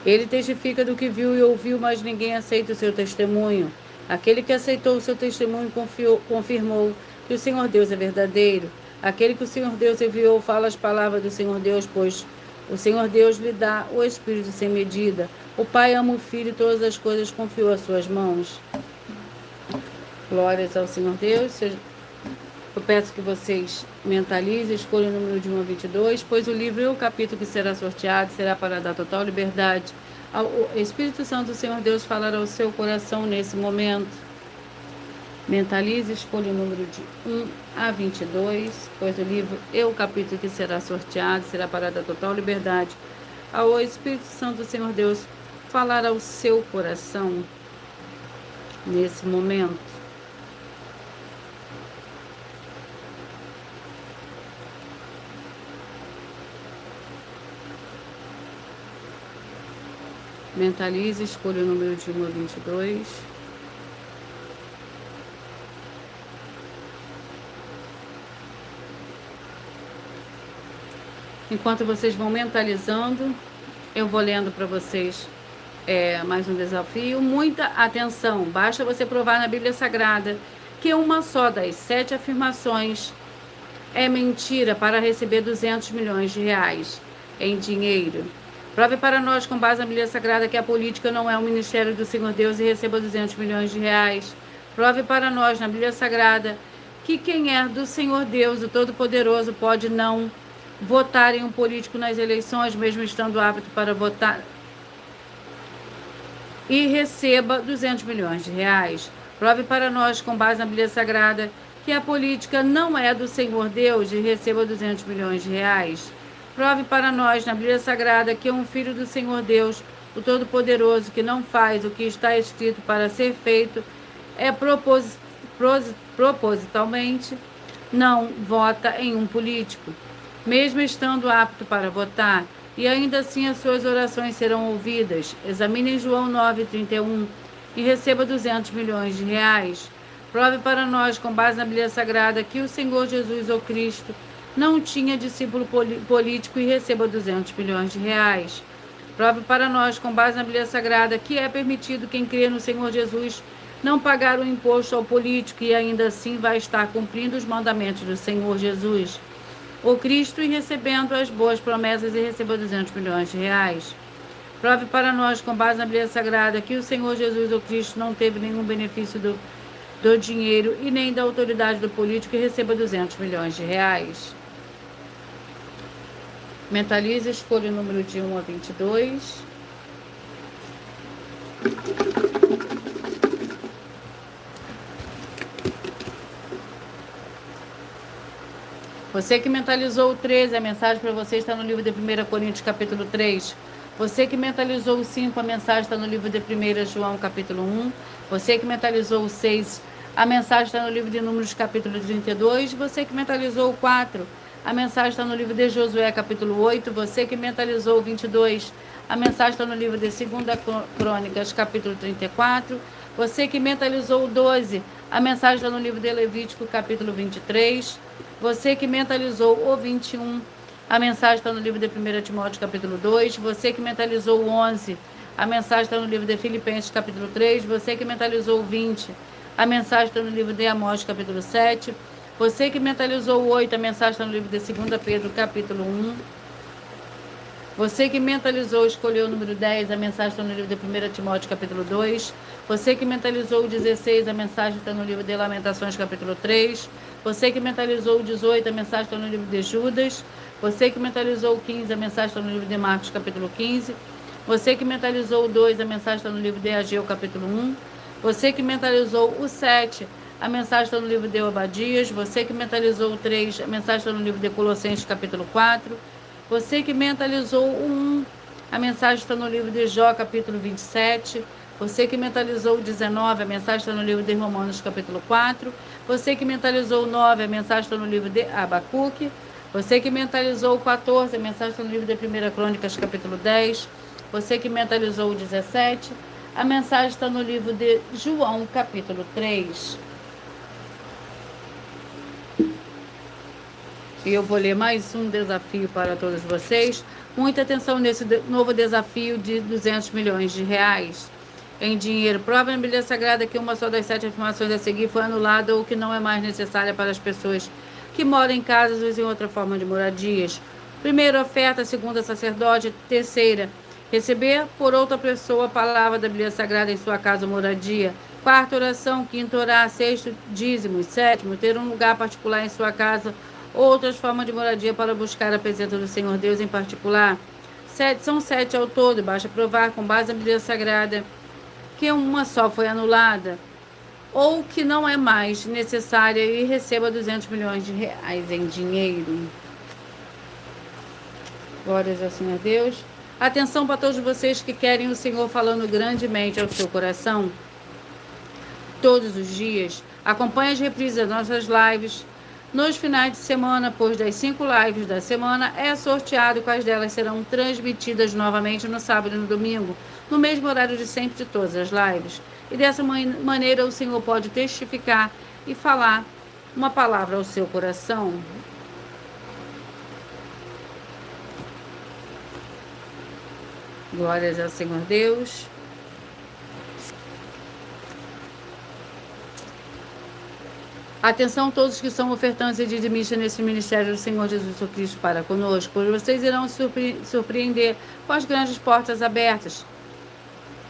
Ele testifica do que viu e ouviu, mas ninguém aceita o seu testemunho. Aquele que aceitou o seu testemunho confirmou que o Senhor Deus é verdadeiro. Aquele que o Senhor Deus enviou fala as palavras do Senhor Deus, pois o Senhor Deus lhe dá o Espírito sem medida. O Pai ama o Filho e todas as coisas confiou às suas mãos. Glórias ao Senhor Deus. Eu peço que vocês mentalizem, escolham o número de 1 a 22, pois o livro e o capítulo que será sorteado será para dar total liberdade. O Espírito Santo do Senhor Deus falará ao seu coração nesse momento. Mentalize, escolha o número de 1 a 22, pois o livro e o capítulo que será sorteado será para dar total liberdade. O Espírito Santo do Senhor Deus falará ao seu coração nesse momento. Mentalize, escolha o número de 1 a 22. Enquanto vocês vão mentalizando, eu vou lendo para vocês mais um desafio. Muita atenção, basta você provar na Bíblia Sagrada que uma só das 7 afirmações é mentira para receber 200 milhões de reais em dinheiro. Prove para nós, com base na Bíblia Sagrada, que a política não é um ministério do Senhor Deus e receba 200 milhões de reais. Prove para nós, na Bíblia Sagrada, que quem é do Senhor Deus, o Todo-Poderoso, pode não votar em um político nas eleições, mesmo estando apto para votar, e receba 200 milhões de reais. Prove para nós, com base na Bíblia Sagrada, que a política não é do Senhor Deus e receba 200 milhões de reais. Prove para nós, na Bíblia Sagrada, que um filho do Senhor Deus, o Todo-Poderoso, que não faz o que está escrito para ser feito, propositalmente não vota em um político, mesmo estando apto para votar, e ainda assim as suas orações serão ouvidas. Examine João 9,31 e receba 200 milhões de reais. Prove para nós, com base na Bíblia Sagrada, que o Senhor Jesus, ou Cristo, não tinha discípulo político e receba 200 milhões de reais. Prove para nós, com base na Bíblia Sagrada, que é permitido quem crê no Senhor Jesus não pagar o imposto ao político e ainda assim vai estar cumprindo os mandamentos do Senhor Jesus, o Cristo, e recebendo as boas promessas e receba 200 milhões de reais. Prove para nós, com base na Bíblia Sagrada, que o Senhor Jesus, o Cristo, não teve nenhum benefício do dinheiro e nem da autoridade do político e receba 200 milhões de reais. Mentalize, escolha o número de 1 a 22. Você que mentalizou o 13, a mensagem para você está no livro de 1 Coríntios, capítulo 3. Você que mentalizou o 5, a mensagem está no livro de 1 João, capítulo 1. Você que mentalizou o 6, a mensagem está no livro de Números, capítulo 32. Você que mentalizou o 4, a mensagem está no livro de Josué, capítulo 8. Você que mentalizou o 22, a mensagem está no livro de 2 Crônicas, capítulo 34. Você que mentalizou o 12, a mensagem está no livro de Levítico, capítulo 23. Você que mentalizou o 21, a mensagem está no livro de 1 Timóteo, capítulo 2. Você que mentalizou o 11, a mensagem está no livro de Filipenses, capítulo 3. Você que mentalizou o 20, a mensagem está no livro de Amós, capítulo 7. Você que mentalizou o 8, a mensagem está no livro de 2 Pedro, capítulo 1. Você que mentalizou, escolheu o número 10, a mensagem está no livro de 1 Timóteo, capítulo 2. Você que mentalizou o 16, a mensagem está no livro de Lamentações, capítulo 3. Você que mentalizou o 18, a mensagem está no livro de Judas. Você que mentalizou o 15, a mensagem está no livro de Marcos, capítulo 15. Você que mentalizou o 2, a mensagem está no livro de Ageu, capítulo 1. Você que mentalizou o 7, a mensagem está no livro de Obadias. Você que mentalizou o 3, a mensagem está no livro de Colossenses, capítulo 4. Você que mentalizou o 1, a mensagem está no livro de Jó, capítulo 27. Você que mentalizou o 19, a mensagem está no livro de Romanos, capítulo 4. Você que mentalizou o 9, a mensagem está no livro de Abacuque. Você que mentalizou o 14, a mensagem está no livro de 1 Crônicas, capítulo 10. Você que mentalizou o 17, a mensagem está no livro de João, capítulo 3. E eu vou ler mais um desafio para todos vocês. Muita atenção nesse novo desafio de 200 milhões de reais em dinheiro. Prova na Bíblia Sagrada que uma só das 7 afirmações a seguir foi anulada ou que não é mais necessária para as pessoas que moram em casas ou em outra forma de moradias. Primeira, oferta. Segunda, sacerdote. Terceira, Receber por outra pessoa a palavra da Bíblia Sagrada em sua casa ou moradia. Quarta oração, quinto orar, sexto dízimo, sétimo ter um lugar particular em sua casa, outras formas de moradia para buscar a presença do Senhor Deus em particular. São 7 ao todo, basta provar com base na Bíblia Sagrada que uma só foi anulada ou que não é mais necessária e receba 200 milhões de reais em dinheiro. Glórias ao Senhor Deus. Atenção para todos vocês que querem o Senhor falando grandemente ao seu coração. Todos os dias. Acompanhe as reprises das nossas lives. Nos finais de semana, pois das 5 lives da semana, é sorteado quais delas serão transmitidas novamente no sábado e no domingo, no mesmo horário de sempre de todas as lives. E dessa maneira o Senhor pode testificar e falar uma palavra ao seu coração. Glórias ao Senhor Deus. Atenção todos que são ofertantes e dizimistas nesse ministério do Senhor Jesus Cristo para conosco, pois vocês irão se surpreender com as grandes portas abertas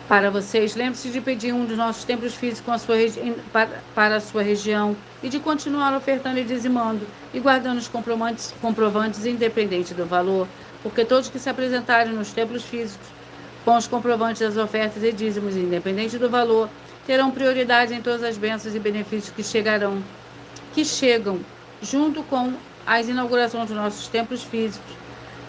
para vocês. Lembre-se de pedir um dos nossos templos físicos para a sua região e de continuar ofertando e dizimando e guardando os comprovantes independente do valor, porque todos que se apresentarem nos templos físicos com os comprovantes das ofertas e dízimos independente do valor terão prioridade em todas as bênçãos e benefícios que chegam junto com as inaugurações dos nossos templos físicos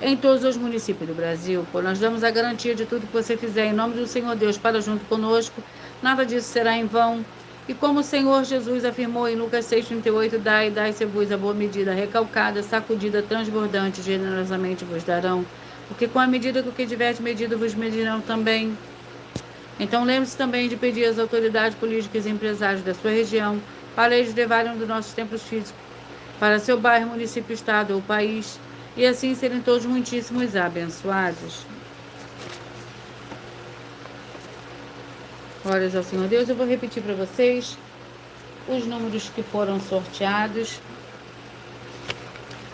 em todos os municípios do Brasil, pois nós damos a garantia de tudo que você fizer em nome do Senhor Deus para junto conosco, nada disso será em vão. E como o Senhor Jesus afirmou em Lucas 6,38, dai-se-vos a boa medida, recalcada, sacudida, transbordante, generosamente vos darão, porque com a medida com que tiveres medido, vos medirão também. Então lembre-se também de pedir às autoridades políticas e empresários da sua região para eles levarem um dos nossos templos físicos para seu bairro, município, estado ou país, e assim serem todos muitíssimos abençoados. Glórias ao Senhor Deus. Eu vou repetir para vocês os números que foram sorteados.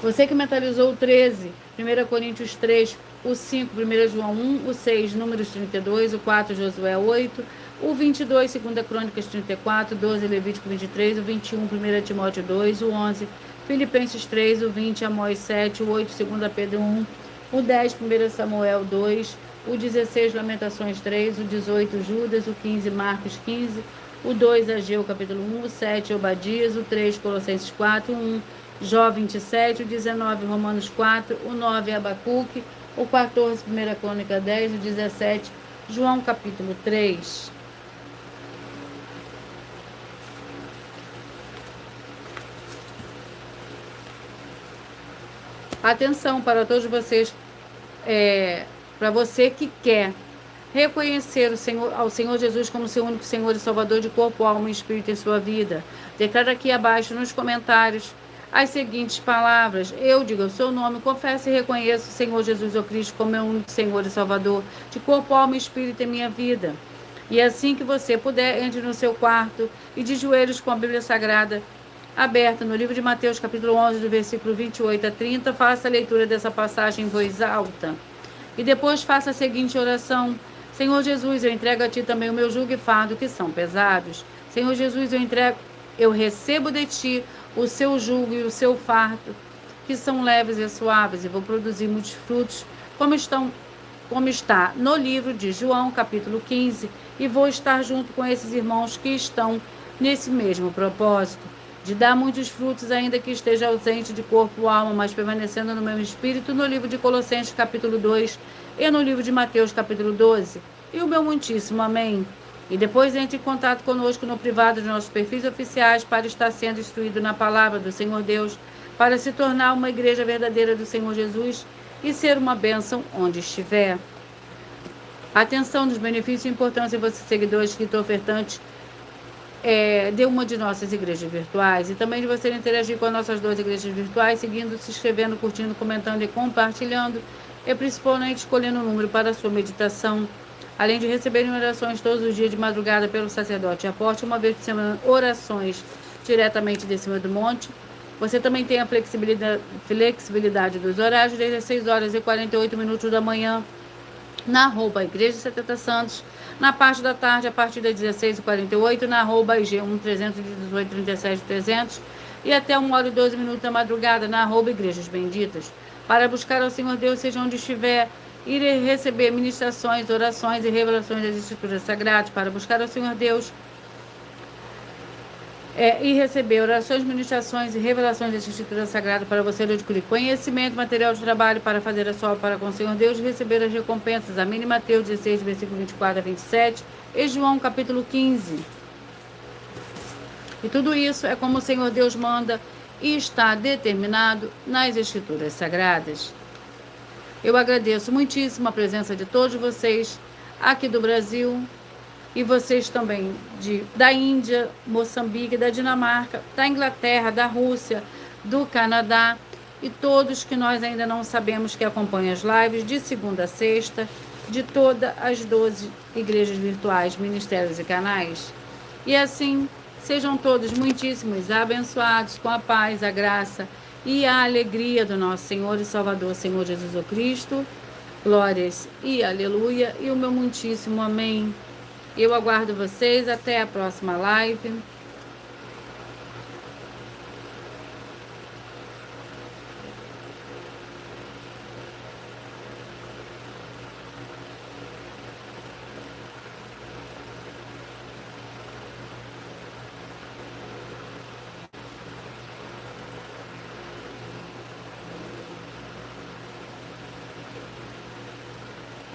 Você que mentalizou o 13, 1 Coríntios 3, o 5, 1 João 1, o 6, Números 32, o 4, Josué 8, o 22, 2 Crônicas 34, 12, Levítico 23, o 21, 1 Timóteo 2, o 11, Filipenses 3, o 20, Amós 7, o 8, 2 Pedro 1, o 10, 1 Samuel 2, o 16, Lamentações 3, o 18, Judas, o 15, Marcos 15, o 2, Ageu capítulo 1, o 7, Obadias, o 3, Colossenses 4, o 1, Jó 27, o 19, Romanos 4, o 9, Abacuque, o 14, 1 Crônica 10, o 17, João capítulo 3. Atenção para todos vocês, para você que quer reconhecer ao Senhor Jesus como seu único Senhor e Salvador de corpo, alma e espírito em sua vida. Declara aqui abaixo nos comentários as seguintes palavras: eu digo o seu nome, confesso e reconheço o Senhor Jesus o Cristo como meu único Senhor e Salvador de corpo, alma e espírito em minha vida. E assim que você puder, entre no seu quarto e de joelhos com a Bíblia Sagrada aberta no livro de Mateus, capítulo 11, do versículo 28 a 30, faça a leitura dessa passagem em voz alta. E depois faça a seguinte oração: Senhor Jesus, eu entrego a Ti também o meu jugo e fardo, que são pesados. Senhor Jesus, eu recebo de Ti o seu jugo e o seu fardo, que são leves e suaves, e vou produzir muitos frutos, como está no livro de João, capítulo 15, e vou estar junto com esses irmãos que estão nesse mesmo propósito, de dar muitos frutos, ainda que esteja ausente de corpo e alma, mas permanecendo no meu espírito, no livro de Colossenses, capítulo 2, e no livro de Mateus, capítulo 12. E o meu muitíssimo amém. E depois entre em contato conosco no privado de nossos perfis oficiais para estar sendo instruído na palavra do Senhor Deus, para se tornar uma igreja verdadeira do Senhor Jesus e ser uma bênção onde estiver. Atenção dos benefícios e importância, você seguidor, escritor, ofertante, de uma de nossas igrejas virtuais, e também de você interagir com as nossas 2 igrejas virtuais, seguindo, se inscrevendo, curtindo, comentando e compartilhando, e principalmente escolhendo um número para a sua meditação, além de receberem orações todos os dias de madrugada pelo sacerdote apóstolo, uma vez por semana, orações diretamente de cima do monte. Você também tem a flexibilidade dos horários, desde as 6 horas e 48 minutos da manhã na arroba Igreja 70 Santos, na parte da tarde, a partir das 16h48, na arroba IG1 318 37 300 e até 1h12 da madrugada, na arroba Igrejas Benditas, para buscar ao Senhor Deus, seja onde estiver, ir receber ministrações, orações e revelações das Escrituras Sagradas, para buscar ao Senhor Deus, e receber orações, ministrações e revelações da Escritura Sagrada para você adquirir conhecimento, material de trabalho para fazer a sua obra para com o Senhor Deus e receber as recompensas. Amém. Mateus 16, versículo 24 a 27 e João capítulo 15. E tudo isso é como o Senhor Deus manda e está determinado nas Escrituras Sagradas. Eu agradeço muitíssimo a presença de todos vocês aqui do Brasil, e vocês também da Índia, Moçambique, da Dinamarca, da Inglaterra, da Rússia, do Canadá e todos que nós ainda não sabemos que acompanham as lives de segunda a sexta, de todas as 12 igrejas virtuais, ministérios e canais. E assim, sejam todos muitíssimos abençoados com a paz, a graça e a alegria do nosso Senhor e Salvador, Senhor Jesus Cristo. Glórias e aleluia, e o meu muitíssimo amém. Eu aguardo vocês até a próxima live.